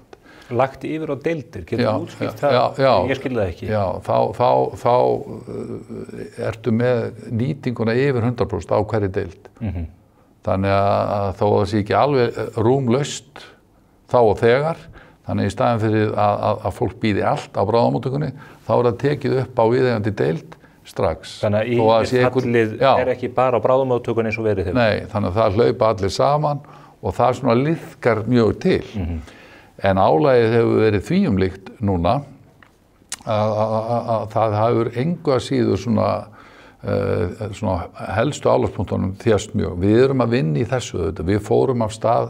Lagt yfir á deildir, getur þú útskýrt það? Ég skil það ekki. Já, þá ertu með nýtinguna yfir 100% á hverri deild. Þannig að þó að það sé ekki alveg rúmlaust þá og þegar, þannig í staðinn fyrir að fólk býði allt á bráðamóttökunni, þá það tekið upp á viðeigandi deild strax. Þannig að yfirfallið ekki bara á bráðamóttökunni eins og verið hefur. Nei, þannig að það hlaupa allir saman og það liðkar mjög til. En álagið hefur verið því líkt núna að það hefur engu að síður svona helstu álagspunktunum þjást mjög. Við erum að vinna í þessu auðvitað. Við fórum af stað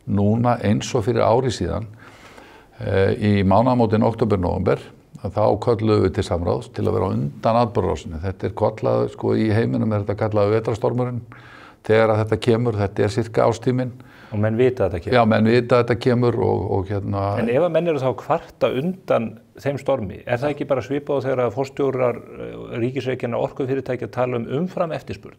núna eins og fyrir ári síðan í mánaðamótin október-nóvember. Þá kölluðum við til samráðs til að vera á undan atburðarásinni. Þetta kallað, í heiminum þetta kallað vetrarstormurinn. Þegar að þetta kemur, þetta sirka ástíminn. Og menn vita að þetta kemur? Já, menn vita að þetta kemur og En ef að menn eru þá kvarta undan þeim stormi, það ekki bara svipað þegar að forstjórar ríkisreikjanna orkufyrirtækja tala umfram eftirspurn?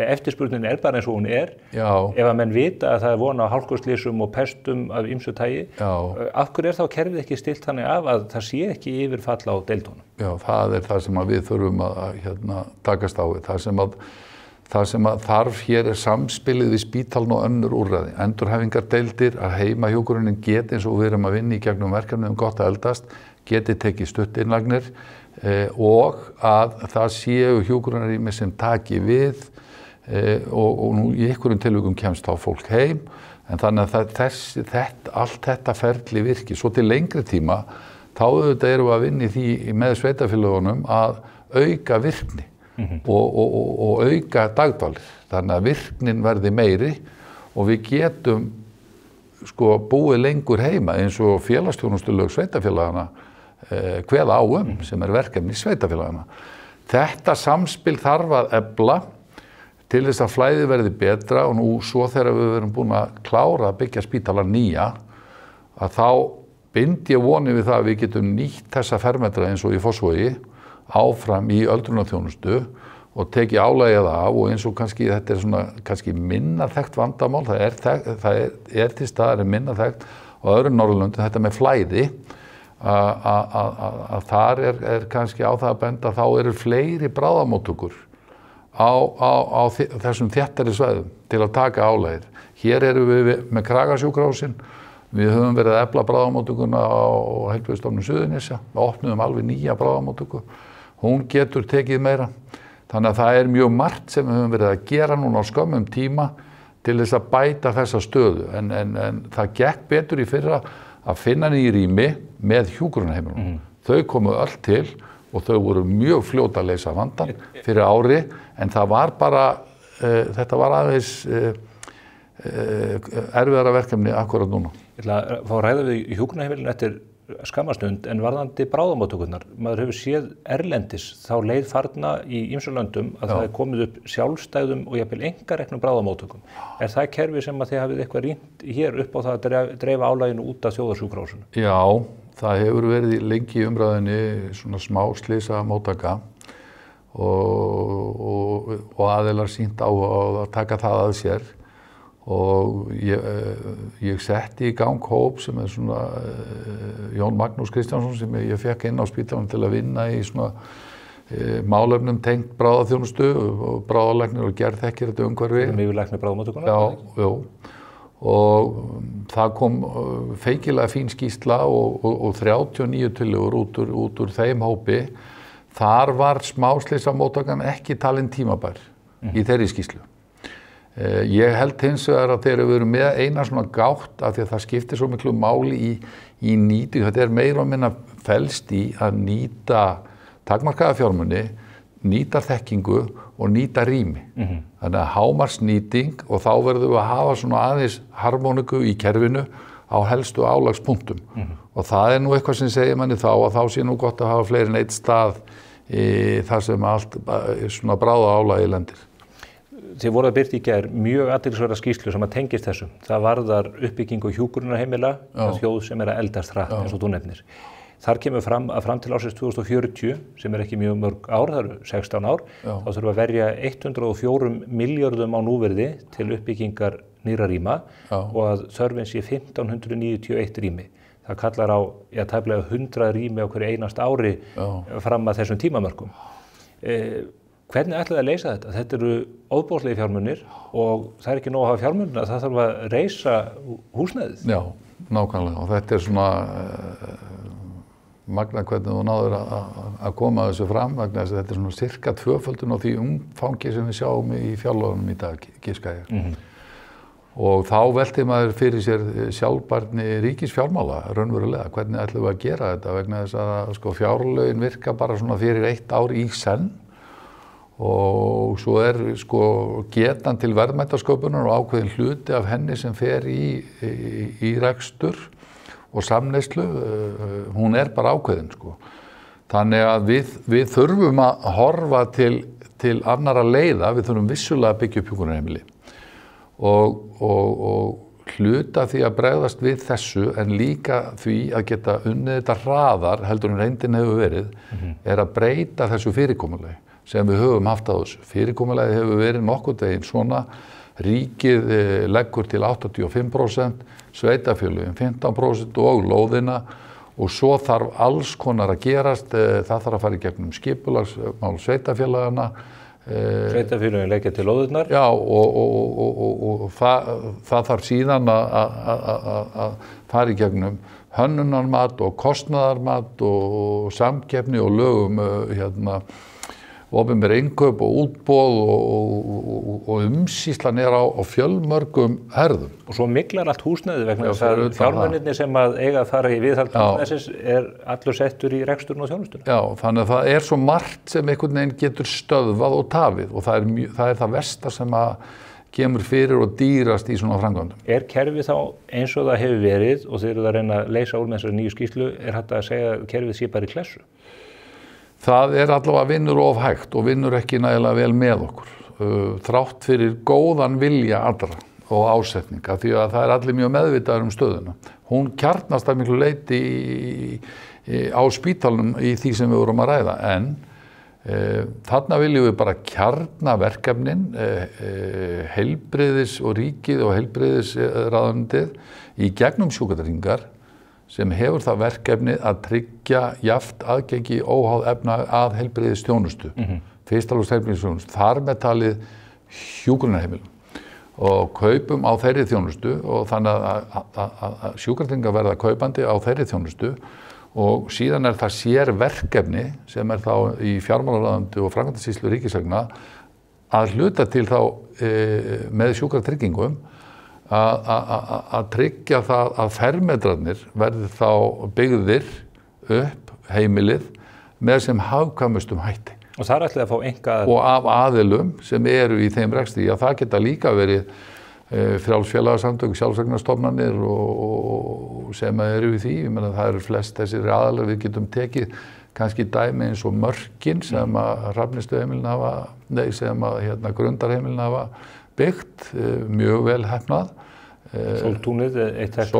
Eftirspurnin bara eins og hún Já. Ef að menn vita að það von á hálkuslysum og pestum af ýmsu tagi, af hverju þá kerfið ekki stilt þannig af að það sé ekki yfirfall á deildunum? Já, það það sem við þurfum að takast á við. Það sem þarf hér samspilið við spítalinn og önnur úrræði. Endurhæfingardeildir, að heimahjúkrunin geti eins og við erum að vinna í gegnum verkefni gott að eldast, geti tekið stuttinnlagnir og að það séu hjúkrunarrými sem taki við og nú í einhverjum tilvikum kemst þá fólk heim. En þannig að allt þetta ferli virki. Svo til lengri tíma þá auðvitað erum við að vinna í því með sveitarfélögunum að auka virkni. Og auka dagdvalir. Þannig að virknin verði meiri og við getum búið lengur heima eins og félagsþjónustulög sveitarfélagana kveða á sem verkefni sveitarfélagana. Þetta samspil þarf að efla til þess að flæðið verði betra og nú svo þegar við erum búin að klára að byggja spítalann nýja að þá bind ég vonir við það að við getum nýtt þessa fermetra eins og í Fossvogi áfram í öldrunarþjónustu og tekið álagið af og eins og kannski þetta svona kannski minna þekkt vandamál, það til staðar minna þekkt á öðrum Norðurlöndum þetta með flæði að þar kannski á það að benda þá eru fleiri bráðamóttökur á þessum þéttari svæðum til að taka álagið. Hér erum við með Kragasjúkrahúsin. Við höfum verið að efla bráðamóttökuna á Heilbrigðisstofnun Suðurnesja. Við opnuðum alveg nýja bráðamóttöku. Hún getur tekið meira. Þannig að það mjög margt sem við höfum verið að gera núna á skömmum tíma til þess að bæta þessa stöðu. En það gekk betur í fyrra að finna nýja rými með hjúkrunarheimilum. Þau komu öll til og þau voru mjög fljóta að leysa vandann fyrir ári, en það var bara, þetta var aðeins erfiðara verkefni akkurat núna. Ég ætla að fá að ræða við hjúkrunarheimilin eftir skammastund, en varðandi bráðamóttökurnar, maður hefur séð erlendis þá leið farna í ýmsum löndum að það komið upp sjálfstæðum og jafnvel einkareknum bráðamóttökum. Það kerfi sem að þið hafið eitthvað rýnt hér upp á það að dreifa álaginu út af þjóðarsjúkrahúsinu? Já, það hefur verið lengi í umræðinni svona smá slysamóttaka og aðilar sýnt á að taka það að sér. Og ég setti í gang hóp sem svona Jón Magnús Kristjánsson sem ég fekk inn á spítalanum til að vinna í svona málefnum tengt bráðaþjónustu og bráðalæknir og gerð þekkir þetta umhverfi. Yfirlæknir bráðamóttökunnar? Já. Og það kom feikilega fín skýrsla og 39 tillögur út úr þeim hópi. Þar var smáslysamóttakan ekki talin tímabær í þeirri skýrslu. Ég held hins vegar að þegar við erum með eina svona gátt af því að það skiptir svo miklu máli í nýting, þetta meira og minna felst í að nýta takmarkaða fjármuni, nýta þekkingu og nýta rými. Þannig að hámarksnýting og þá verðum við að hafa svona aðeins harmóniku í kerfinu á helstu álagspunktum. Og það nú eitthvað sem segir manni þá að þá sé nú gott að hafa fleiri en eitt stað þar sem allt svona bráðaálagi lendir. Þið voruð að birta í gær mjög athyglisverða skýrslu sem að tengist þessu. Það varðar uppbyggingu hjúkrunarheimila, þjóð sem að eldast hratt eins og þú nefnir. Þar kemur fram að fram til ársins 2040, sem ekki mjög mörg ár, það eru 16 ár, þá þurfum að verja 104 milljörðum á núvirði til uppbyggingar nýrra rýma og að þörfin sé 1591 rými. Það kallar á tæplega 100 rými á hverju einasta ári fram að þessum tímamörkum. Hvernig ætlaði að leysa þetta? Þetta eru ofboðslegi fjármunir og það ekki nóg að hafa fjármunir, það þarf að reisa húsnæðið. Já, nákvæmlega, og þetta svona magnað hvernig þú náður að koma þessu fram, vegna þess að þetta svona sirka tvöföldun á því umfangi sem við sjáum í fjárlögunum í dag, giska ég. Og þá velti maður fyrir sér sjálfbærni ríkisfjármála, raunverulega, hvernig ætlum við að gera þetta, vegna þess að fjárlögin virka bara svona fyrir 1 ár í senn. Og svo getan til verðmætasköpunar og ákveðin hluti af henni sem fer í rekstur og samneyslu, hún bara ákveðin. Þannig að við þurfum að horfa til annarra leiða, við þurfum vissulega að byggja upp hjúkrunarheimili og hluta því að bregðast við þessu en líka því að geta unnið þetta hraðar heldur en reyndin hefur verið, að breyta þessu fyrirkomulagi sem við höfum haft á þessu. Fyrirkomulagið hefur verið nokkurn veginn svona, ríkið leggur til 85%, sveitarfélögin 15% og lóðina og svo þarf alls konar að gerast, það þarf að fara í gegnum skipulagsmál sveitarfélagana. Sveitarfélögin leggja til lóðirnar? Já, og það þarf síðan að fara í gegnum hönnunarmat og kostnaðarmat og samkeppni og lögum opinber innkaup og útboð og umsýslan á fjölmörgum herðum. Og svo miklar allt húsnæði vegna þess að fjármunirnir sem að eiga að fara í viðhald húsnæðisins allur settur í reksturinn og þjónustuna. Já, þannig að það svo margt sem einhvern veginn getur stöðvað og tafið og það það versta sem að kemur fyrir og dýrast í svona framkvæmdum. Kerfið þá eins og það hefur verið og þeir eru að reyna að leysa úr með þessari nýju skýrslu, hægt að segja að kerfið sé bara í klessu? Það allavega vinnur of hægt og vinnur ekki nægilega vel með okkur. Þrátt fyrir góðan vilja allra og ásetninga því að það allir mjög meðvitaður stöðuna. Hún kjarnast að miklu leyti á spítalnum í því sem við vorum að ræða en þarna viljum við bara kjarna verkefnin, heilbrigðis og ríkið og heilbrigðisráðuneytið í gegnum sjúkratryggingar sem hefur það verkefni að tryggja jafnt aðgengi óháð efna að heilbrigðisþjónustu, fyrstalags heilbrigðisþjónustu, þar með talið hjúkrunarheimilum og kaupum á þeirri þjónustu og þannig að sjúkratryggingar verða kaupandi á þeirri þjónustu og síðan það sér verkefni sem þá í fjármálaráðuneyti og framkvæmdasýslu ríkisvegna að hluta til þá með sjúkratryggingum að tryggja það að fermetrarnir verði þá byggðir upp heimilið með sem hagkvæmustum hætti. Og það ætlaði að fá einkaaðilum. Og af aðilum sem eru í þeim rekstri, að það geta líka verið frjálsfélagasamtök, sjálfseignarstofnanir og sem eru í því. Ég meina það eru flest þessir aðilar, við getum tekið kannski dæmi eins og Mörkin sem að Hrafnistuheimilin hafa, sem að Grundarheimilin hafa byggt, mjög vel heppnað. Sóltúnið, eitt hægt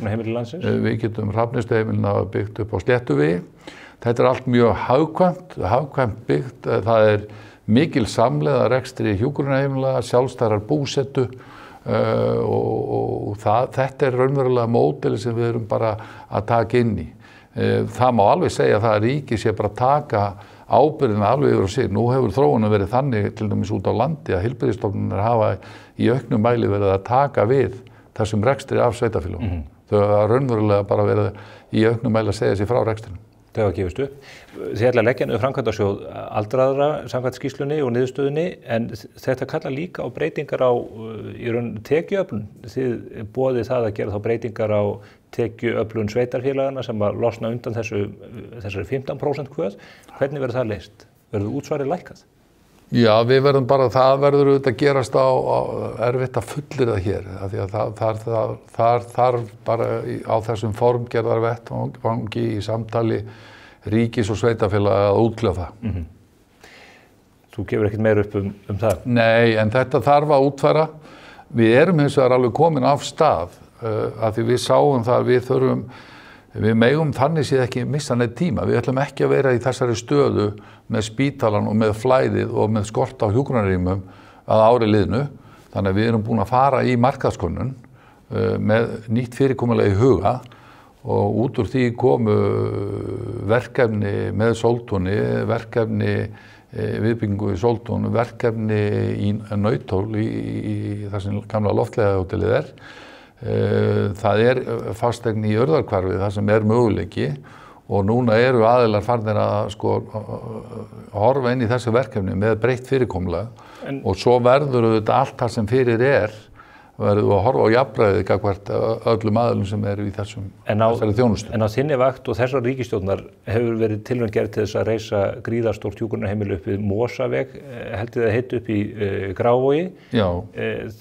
heimili landsins. Við getum Hrafnistuheimilin hafa byggt upp á Sléttuvegi. Þetta allt mjög hagkvæmt byggt. Það mikil samleiða rekstri hjúkrunarheimila, sjálfstæðrar búsetu og þetta raunverulega módeli sem við erum bara að taka inn í. Það má alveg segja að ríkið sé bara að taka ábyrgðina alveg yfir á sig. Nú hefur þróunin verið þannig til dæmis út á landi að heilbrigðisstofnanir hafa í auknum mæli verið að taka við þessum rekstri af sveitarfélögum. Þau hafa raunverulega bara verið í auknum mæli að segja sér frá rekstrinu. Þau hafa gefist upp. Þið ætla að leggja niður framkvæmdasjóð aldraðra samkvæmt skýrslunni og niðurstöðunni, en þetta kallar líka á breytingar á tekjuöflun. Þið boðið það að gera þá breytingar á tekjuöflun sveitarfélagana sem að losna undan þessari 15% kvöð. Hvernig verður það leyst? Verður útsvarið lækkað? Já, við verðum bara, það verður auðvitað gerast á erfitt að fullyrða hér, af því að það þarf bara á þessum formgerðar vettvangi í samtali ríkis og sveitarfélaga að útkljá það. Þú gefur ekkert meira upp um það? Nei, en þetta þarf að útfæra. Við erum hins vegar alveg komin af stað, af því við sáum það að við megum þannig séð ekki missa neitt tíma. Við ætlum ekki að vera í þessari stöðu með spítalan og með flæðið og með skort á hjúkrunarrýmum að ári liðnu. Þannig að við erum búin að fara í markaðskönnun með nýtt fyrirkomulega í huga og út úr því komu verkefni með Sóltúni, verkefni viðbyggingu í Sóltún, verkefni í Nautól í þar sem gamla loftleiðahótelið Það fasteign í Urðarhvarfi, það sem möguleiki og núna eru aðilar farnir að horfa inn í þessu verkefni með breytt fyrirkomulag og svo verður þetta allt það sem fyrir verður að horfa á jafnræðið gagnvart öllum aðilum sem eru í þessari þjónustu. En á þinni vakt og þessar ríkisstjórnar hefur verið tilraun gerð til þess að reisa gríðarstórt hjúkrunarheimili upp við Mosaveg, held ég að heita upp í Grafarvogi. Já.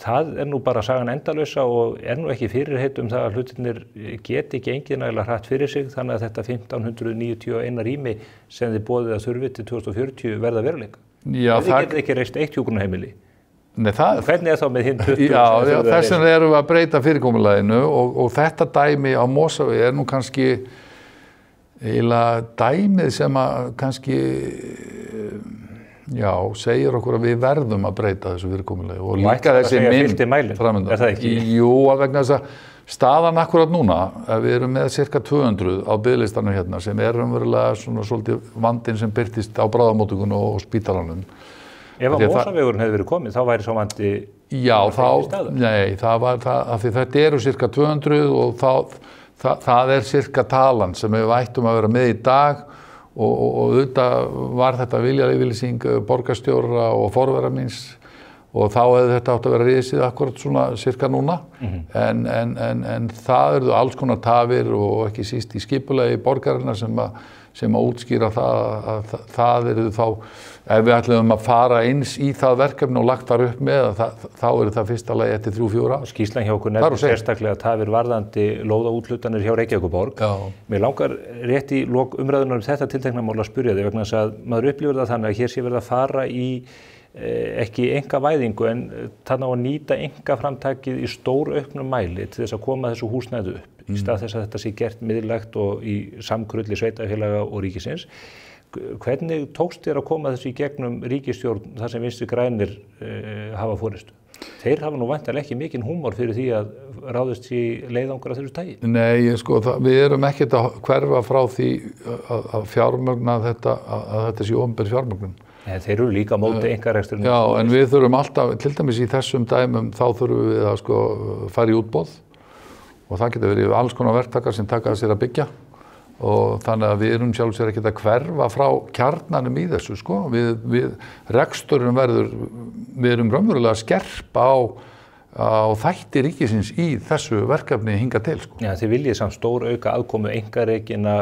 Það nú bara sagan endalausa og nú ekki fyrirheit það að hlutirnir geti ekki engin nægilega hratt fyrir sig, þannig að þetta 1591 rými sem þið boðið að þurfi til 2040 verða veruleika. Já, þið getið ekki reist eitt hjúkrunarheimili. Nei, hvernig þá með hinn 20? Já, þess vegna erum við að breyta fyrirkomulaginu og þetta dæmi á Mosavegi nú kannski eiginlega dæmið sem að kannski segir okkur að við verðum að breyta þessu fyrirkomulagi og líka þessi mynd framöndan. Er það ekki? Jú, vegna þess að staðan akkurat núna, við erum með cirka 200 á biðlistanum hérna sem raunverulega svona svolítið vandinn sem birtist á bráðamóttökunni og spítalanum. Ef að Mosavegurinn hefði verið komið, þá væri sá vandi það var það, af því þetta eru cirka 200 og það cirka talan sem við ættum að vera með í dag og auðvitað var þetta viljayfirlýsing borgarstjóra og forvera míns og þá hefði þetta átt að vera risið akkurat svona cirka núna en það eru alls konar tafir og ekki síst í skipulagi borgarinnar sem að útskýra það eru þá ef við ætlum að fara eins í það verkefni og lagt þar upp með þá eru það fyrsta lagi eftir 3-4 ár. Skýrslan hjá okkur nefnir sérstaklega tafir varðandi lóðaúthlutanir hjá Reykjavíkurborg. Mér langar rétt í lok umræðunar þetta tiltekna mál að spyrja þig vegna þess að maður upplifir það þannig að hér sé verið að fara í ekki einkavæðingu en þarna á að nýta einkaframtakið í stórauknum mæli til þess að koma þessu húsnæði upp í stað þess að þetta sé gert miðlægt og í samkrulli sveitarfélaga og ríkisins. Hvernig tókst þér að koma þessu í gegnum ríkisstjórn þar sem Vinstri grænir hafa forystu? Þeir hafa nú væntanlega ekki mikinn húmor fyrir því að ráðast í leiðangur af þessu tagi. Nei, við erum ekkert að hverfa frá því að fjármagna þetta, að þetta sé opinber fjármögnun. Þeir eru líka á móti einkareksturinn. Já, en við þurfum alltaf, til dæmis í þessum dæmum, þá þurfum við að fara í útboð og það getur verið alls konar verktakar sem taka að sér að byggja og þannig að við erum sjálfsögur ekkert að hverfa frá kjarnanum í þessu, sko. Reksturinn við erum raunverulega að skerpa á þætti ríkisins í þessu verkefni hingað til, sko. Já, þið viljið samt stór auka aðkomu einkarekinna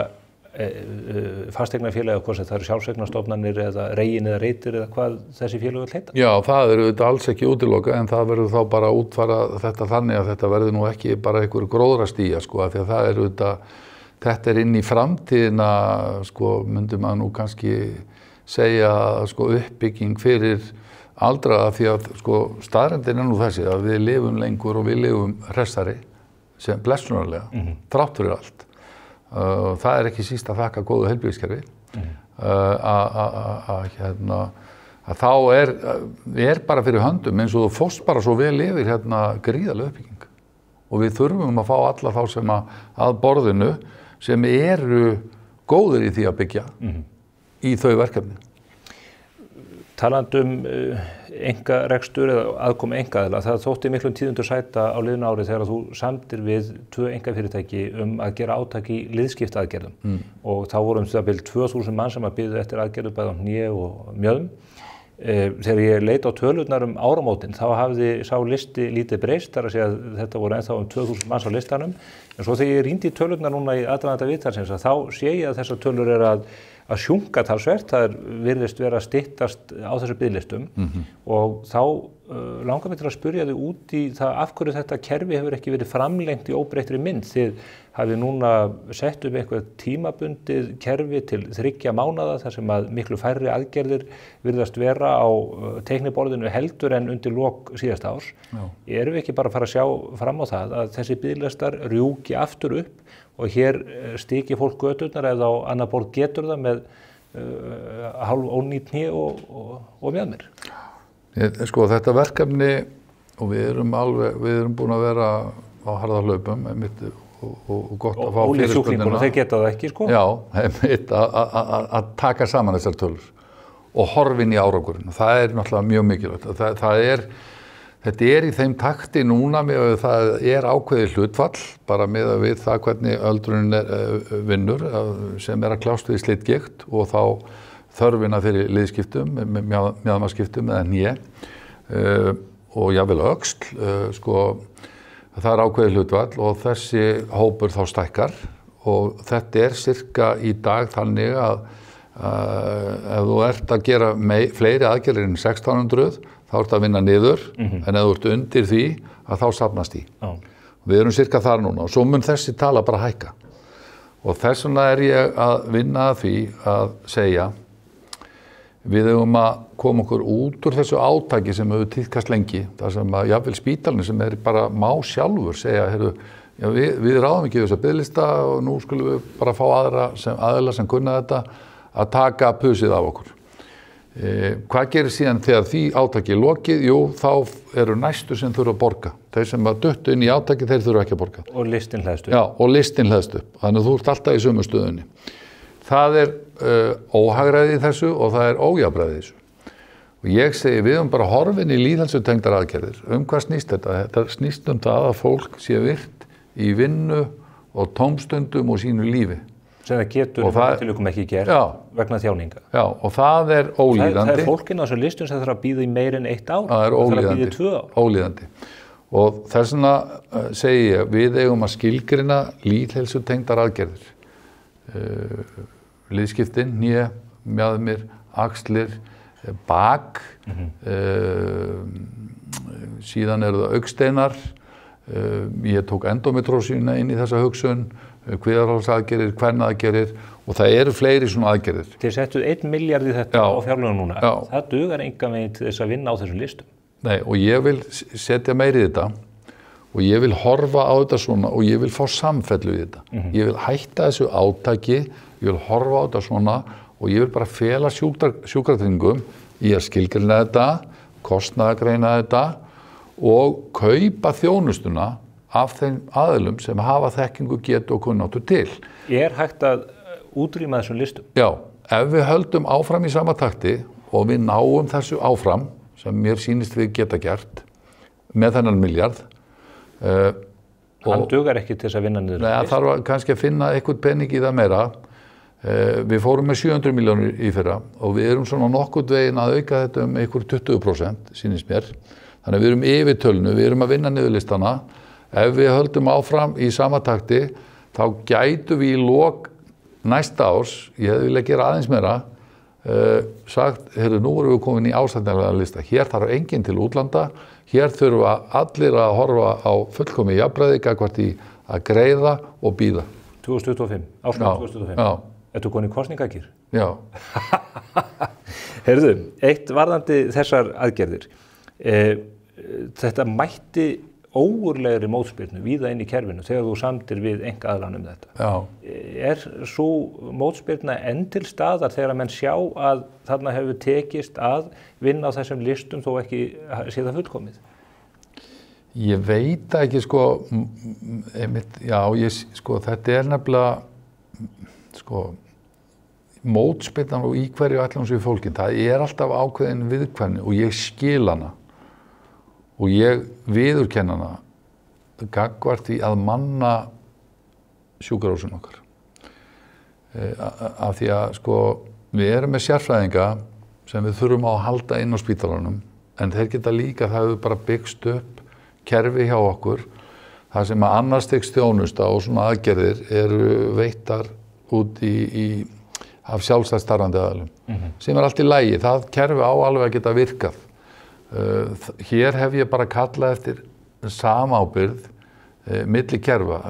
fasteignafélagi, hvort það eru sjálfseignarstofnanir eða Regin eða Reitir eða hvað þessi félög vil heita? Já, það eru þetta alls ekki útilokað, en það verður þá bara að útfæra þetta þannig að þetta verður nú ekki bara einhver gróðrastía, sko, af því að það eru þetta inn í framtíðina, sko, myndi maður nú kannski segja, sko, uppbygging fyrir aldraða, því að, sko, staðreyndin nú þessi að við lifum lengur og við lifum hressari sem blessunarlega, þrátt fyrir allt. Það ekki síst að þakka góðu heilbrigðiskerfi, að þá er bara fyrir höndum eins og þú fórst bara svo vel yfir gríðarlega uppbygging og við þurfum að fá alla þá sem að borðinu sem eru góðir í því að byggja í þau verkefni. Talandi einkarekstur eða aðkomu einkaaðila, það þótti miklum tíðundur sæta á liðnu ári þegar þú samdir við 2 einkafyrirtæki að gera átak í liðskiptaaðgerðum og þá voru það bil 2000 mann sem að biðu eftir aðgerðu bæði á hné og mjöðum. Þegar ég leit á tölurnar áramótin þá hafði sá listi lítið breyst, þar að segja að þetta voru ennþá 2000 manns á listanum, en svo þegar ég rýndi í tölurnar núna í aðdraganda viðtalsins þá sé ég að þessar tölur að sjunga talsvert, það virðist vera að styttast á þessu biðlistum og þá langar mig til að spyrja þig út í það af hverju þetta kerfi hefur ekki verið framlengt í óbreyttri mynd. Þið hafið núna sett upp einhver tímabundið kerfi til 3 mánaða þar sem að miklu færri aðgerðir virðast vera á teikniborðinu heldur en undir lok síðasta árs. Erum við ekki bara að fara að sjá fram á það að þessi biðlistar rjúki aftur upp og hér stiki fólk göturnar eða á annað borð getur það með hálf ónýt hné og mjöðmir? Sko þetta verkefni, og við erum búin að vera á harðarhlaupum og gott að fá fyrirspurnina. Sjúklinguna, þeir geta það ekki, sko? Já, að taka saman þessar tölur og horfin í árangurinn. Það náttúrulega mjög mikilvægt. Þetta í þeim takti núna með það ákveðið hlutfall, bara með við það hvernig öldrunin vinnur sem að kljást við slitgigt og þá þörfina fyrir liðskiptum, mjaðmaskiptum eða hné og jafnvel öxl, sko, það ákveðið hlutfall og þessi hópur þá stækkar og þetta sirka í dag þannig að ef þú ert að gera fleiri aðgerðir en 1600 þá ert að vinna niður, en ef þú ert undir því að þá safnast í. Við erum sirka þar núna og svo mun þessi tala bara hækka. Og þess vegna ég að vinna að því að segja við eigum að koma okkur út úr þessu átaki sem hefur tíðkast lengi, þar sem að jafnvel spítalinn sem bara má sjálfur segja, heyrðu, við ráðum ekki þessa biðlista og nú skulum við bara fá aðila sem kunna þetta að taka pusið af okkur. Hvað gerir síðan þegar því átaki lokið? Jú, þá eru næstu sem þurfa að borga. Þeir sem að duttu inn í átaki, þeir þurfa ekki að borga. Og listinn hleðst upp. Já, og listinn hleðst upp. Þannig að þú ert alltaf í sömu stöðunni. Það óhagræði í þessu og það ójafnræði í þessu. Og ég segi, við bara horfin í lýðheilsutengdar aðgerðir. Hvað snýst þetta? Þetta snýst það að fólk sé virt í vinnu og tómstundum og sínu lífi. Sem það getur tilvikum ekki gert vegna þjáninga. Já, og það ólíðandi. Það fólkinn á þessum listum sem þarf að bíða í meira en 1 ár. Það þarf að bíða í 2 ár. Ólíðandi. Og þess vegna segi ég, við eigum að skilgreina lýðheilsutengdar aðgerðir. Liðskiptin, hné, mjaðmir, axlir, bak, síðan eru það augnsteinar, ég tók endometrósíuna inn í þessa hugsun, kviðarhálsaðgerðir, kvennaaðgerðir og það eru fleiri svona aðgerðir. Þið settuð 1 milljarð í þetta á fjárlögum núna. Já. Það dugar engan veginn til þess að vinna á þessum listum. Nei, og ég vil setja meiri í þetta og ég vil horfa á þetta svona og ég vil fá samfellu í þetta. Ég vil hætta þessu átaki, ég vil horfa á þetta svona og ég vil bara fela sjúkratryggingum í að skilgreina þetta, kostnaðargreina þetta og kaupa þjónustuna af þeim aðilum sem hafa þekkingu, getu og kunnáttu til. Hægt að útrýma þessum listum? Já, ef við höldum áfram í sama takti og við náum þessu áfram, sem mér sýnist við geta gert, með þennan milljarð, Hann dugar ekki til þess að vinna niður. Nei, það þarf kannski að finna eitthvað pening í það meira. Við fórum með 700 milljónir í fyrra og við erum svona nokkurn veginn að auka þetta einhver 20%, sýnist mér. Þannig að við erum yfir tölnu, við erum að vinna niður listana. Ef við höldum áfram í sama takti, þá gætum við í lok næsta árs, ég hefði viljað gera aðeins meira, sagt, nú erum við komin í ásættanlega lista. Hér þarf enginn til útlanda, hér þurfa allir að horfa á fullkomið jafnræði, gagnvart í að greiða og bíða. 2025, ásættanlega 2025. Já. Ertu konið kosningagýr? Já. Heyrðu, eitt varðandi þessar aðgerðir. Þetta mætti ógurlegri mótspyrnu víða inn í kerfinu þegar þú samdir við einkaaðilann þetta. Já. Sú mótspyrna enn til staðar þegar menn sjá að þarna hefur tekist að vinna á þessum listum þó ekki sé það fullkomið? Ég veit ekki þetta nefnilega mótspyrnan og í hverju ætlum sér fólkin, það alltaf ákveðin viðkvæmni og ég skil hana og ég viðurkenna hana gagnvart því að manna sjúkrahúsin okkar. Af því að við erum með sérfræðinga sem við þurfum á að halda inn á spítalanum en þeir geta líka, það hefur bara byggst upp kerfi hjá okkur þar sem að annars stigs þjónusta og svona aðgerðir eru veittar út af sjálfstætt starfandi aðilum, sem allt í lagi, það kerfi á alveg að geta virkað. Hér hef ég bara kallað eftir samábyrgð milli kerfa.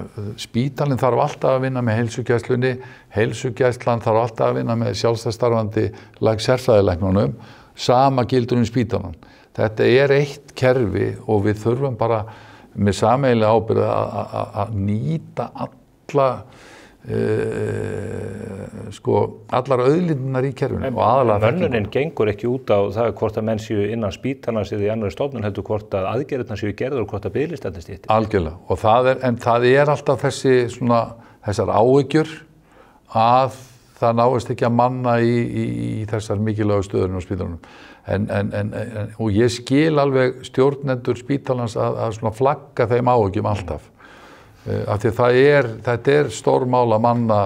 Spítalinn þarf alltaf að vinna með heilsugæslunni, heilsugæslan þarf alltaf að vinna með sjálfstætt starfandi sérfræðilæknunum, sama gildur spítalann. Þetta eitt kerfi og við þurfum bara með sameiginlega ábyrgð að nýta allar auðlindirnar í kerfinu. Mönnunin gengur ekki út á það hvort að menn séu innan spítalans eða í annarri stofnun, heldur hvort að aðgerðirnar séu gerðar og hvort að biðlistarnir styttist. Algjörlega, og það alltaf þessar áhyggjur að það náist ekki að manna í þessar mikilvægu stöður á spítalanum. Og ég skil alveg stjórnendur spítalans að flagga þeim áhyggjum alltaf. Af því þetta stórmál að manna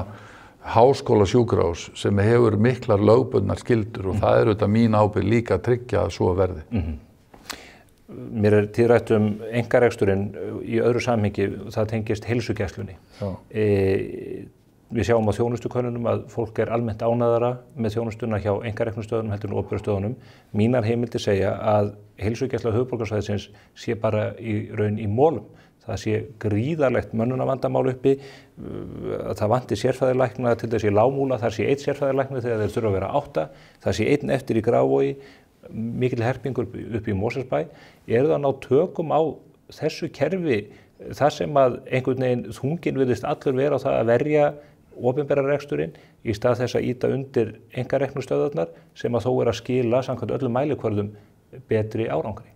háskóla sjúkrahús sem hefur miklar lögbundnar skyldur og það auðvitað mín ábyrgð líka að tryggja að svo verði. Mér tíðrætt einkareksturinn í öðru samhengi, það tengist heilsugæslunni. Við sjáum á þjónustukönnunum að fólk almennt ánægðara með þjónustuna hjá einkareknustöðunum heldur en opinberu stöðunum. Mínar heimildir segja að heilsugæsla höfuðborgarsvæðisins sé bara í raun í molum. Það sé gríðarlegt mönnunarvandamál uppi, að það vanti sérfræðilækna til þess í Lágmúla, þar sé einn sérfræðilækni þegar þeir þurfa að vera 8, það sé einn eftir í Grafarvogi, mikil herpingur uppi í Mosfellsbæ. Það að ná tökum á þessu kerfi þar sem að einhvern veginn þunginn virðist allur vera á það að verja opinbera reksturinn í stað þess að ýta undir einkareknustöðvarnar sem að þó að skila samkvæmt öllum mælikvörðum betri árangri?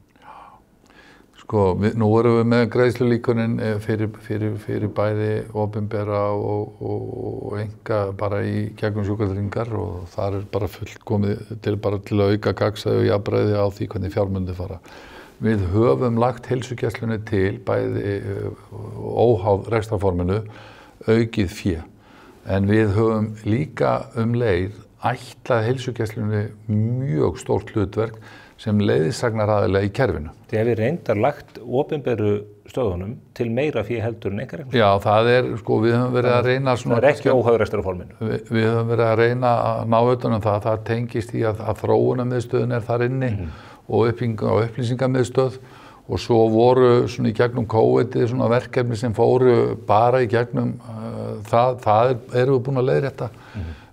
Nú erum við með greiðslulíkunin fyrir bæði opinbera og enga bara í gegnum sjúkratryggingar og þar bara fullkomið til að auka gagnsæi og jafnræði á því hvernig fjármunir fara. Við höfum lagt heilsugæslunni til bæði óháð rekstrarforminu aukið fé. En við höfum líka leið ætlað heilsugæslunni mjög stórt hlutverk sem leiðsagnaraðilega í kerfinu. Þið hefur reyndar lagt opinberu stöðunum til meira fé heldur en einkareknum? Já, það við höfum verið að reyna það ekki óháð rekstrarforminu? Við höfum verið að reyna að ná utan það tengist í að þróunarmiðstöðin þar inni og upplýsingamiðstöð og svo voru í gegnum COVID verkefni sem fóru bara í gegnum það erum við búin að leiðrétta.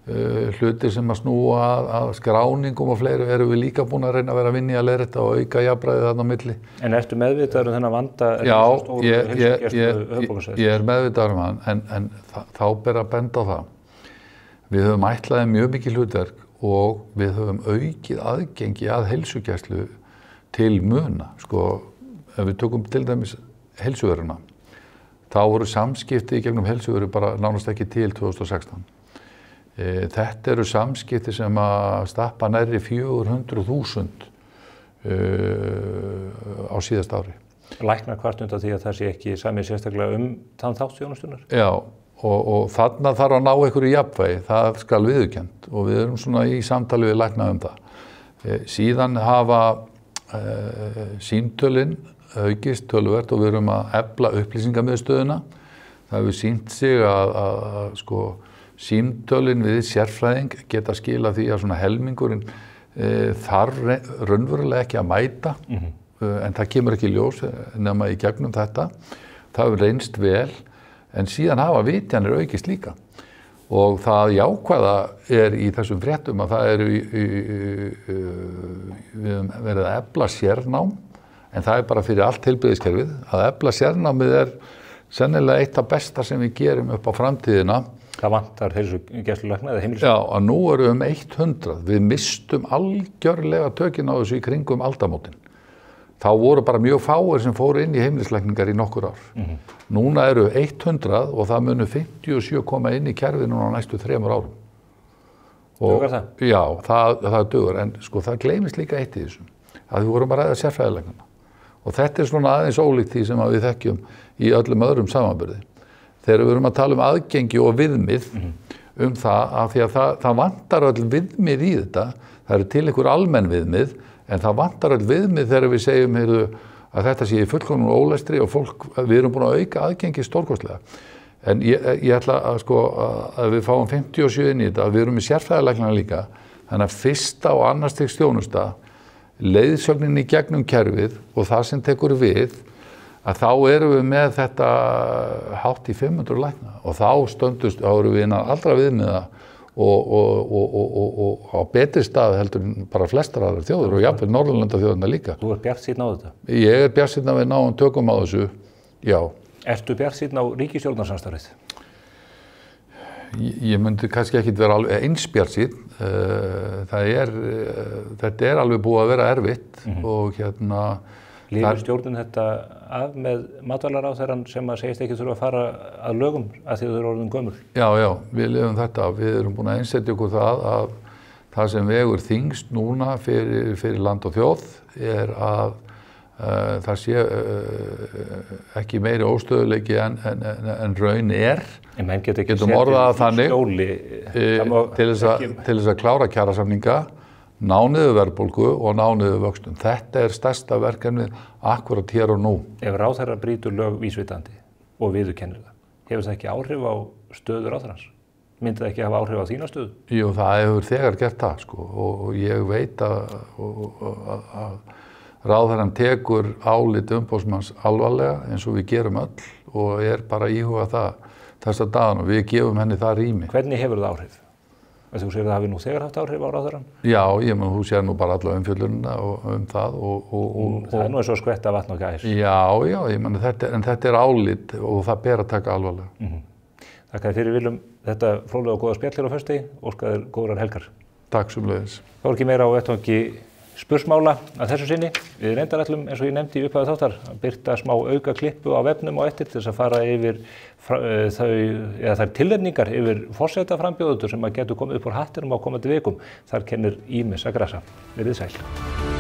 Hlutir sem að snúa að skráningum og fleiri erum við líka búin að reyna að vera að vinna í að leiðrétta og auka jafnræði þarna á milli. En ertu meðvitaður þennan vanda? Já, ég meðvitaður hann, en þá ber að benda á það. Við höfum ætlaði mjög mikið hlutverk og við höfum aukið aðgengi að heilsugæslu til muna. Ef við tökum til dæmis heilsuveruna, þá voru samskipti í gegnum heilsuveru bara nánast ekki til 2016. Þetta eru samskipti sem að stappa nærri 400.000 á síðasta ári. Læknar kvart undan því að það sé ekki samið sérstaklega þann þátt þjónustunnar? Já, og þarna þarf að ná einhverju jafnvægi, það skal viðurkennt og við erum svona í samtali við lækna það. Síðan hafa símtölin aukist töluvert og við erum að efla upplýsingamiðstöðina. Það hefur sýnt sig að sko, símtölin við sérfræðing geta skila því að svona helmingurinn þarf raunverulega ekki að mæta, en það kemur ekki í ljós nema í gegnum þetta. Það hefur reynst vel, en síðan hafa vitjanir aukist líka. Og það jákvæða í þessum fréttum að það við höfum verið að efla sérnám, en það bara fyrir allt heilbrigðiskerfið. Að efla sérnámið sennilega eitt af besta sem við gerum upp á framtíðina. Það vantar heilsugæslulækna eða heimilislækna? Já, að nú erum 100. Við mistum algjörlega tökin á þessu í kringum aldamótin. Þá voru bara mjög fáir sem fóru inn í heimilislækningar í nokkur ár. Núna eru 100 og það munu 57 koma inn í kerfinu á næstu 3 árum. Dugar það? Já, það dugar, en sko það gleymist líka eitt í þessu. Að við vorum að ræða sérfræðilæknana. Og þetta svona aðeins ólíkt því sem við þekkjum í öllum öðrum samanburði. Þegar við erum að tala aðgengi og viðmið það, af því að það vantar öll viðmið í þetta. Það eru til einhver almenn viðmið, en það vantar öll viðmið þegar við segjum að þetta sé í fullkomnum ólestri og við erum búin að auka aðgengi stórkostlega. En ég ætla að við fáum 57 inn í þetta, við erum með sérfræðilæknana líka, þannig að fyrsta og annars stigs þjónusta, leiðsögnin í gegnum kerfið og það sem tekur við, að þá erum við með þetta hátt í 500 lækna og þá erum við innan allra viðmiða og á betri stað heldur en bara flestar aðrar þjóðir og jafnvel Norðurlandaþjóðirnar líka. Þú bjartsýnn á þetta? Ég bjartsýnn að við náum tökum á þessu, já. Ertu bjartsýnn á ríkisstjórnarsamstarfið? Ég myndi kannski ekki vera alveg eins bjartsýnn. Þetta alveg búið að vera erfitt og Lifir stjórnin þetta af með matvælaráðherrann sem að segist ekki þurfa að fara að lögum að því þau eru orðin gömul? Já, við lifum þetta. Við erum búin að einsetja okkur það að það sem vegur þyngst núna fyrir land og þjóð að það sé ekki meiri óstöðuleiki en raun En menn get ekki getum orðað þannig til þess að klára kjarasamninga, ná niður verðbólgu og ná niður vöxtum. Þetta stærsta verkefnið akkurat hér og nú. Ef ráðherra brýtur lög vísvitandi og viðurkennir það, hefur það ekki áhrif á stöðu ráðherrans? Myndi það ekki hafa áhrif á þína stöðu? Jú, það hefur þegar gert það, og ég veit að ráðherrann tekur álit umboðsmanns alvarlega eins og við gerum öll og bara íhuga það þessa dagana. Við gefum henni það rými. Hvernig hefur það áhrif? Þú segir að það hafi nú þegar haft áhrif á ráðherrann? Já, þú sér nú bara alla umfjöllunina það. Það nú svo skvetta vatn og gæs. Já, en þetta álit og það ber að taka alvarlega. Þakka þér fyrir Willum þetta fróðlega og góða spjall hér á föstudegi. Óska þér góðrar helgar. Takk sömuleiðis. Þá ekki meira á vettvangi spursmála að þessu sinni. Við reyndar ætlum, eins og ég nefndi í upphafi þáttar, að birta smá auka klippu á vefnum og eftir til þess að fara yfir þær tilnefningar yfir forsetaframbjóðendur sem að getur komið upp úr hattinum á komandi vikum. Þar kennir ýmis að grasa. Verið sæl.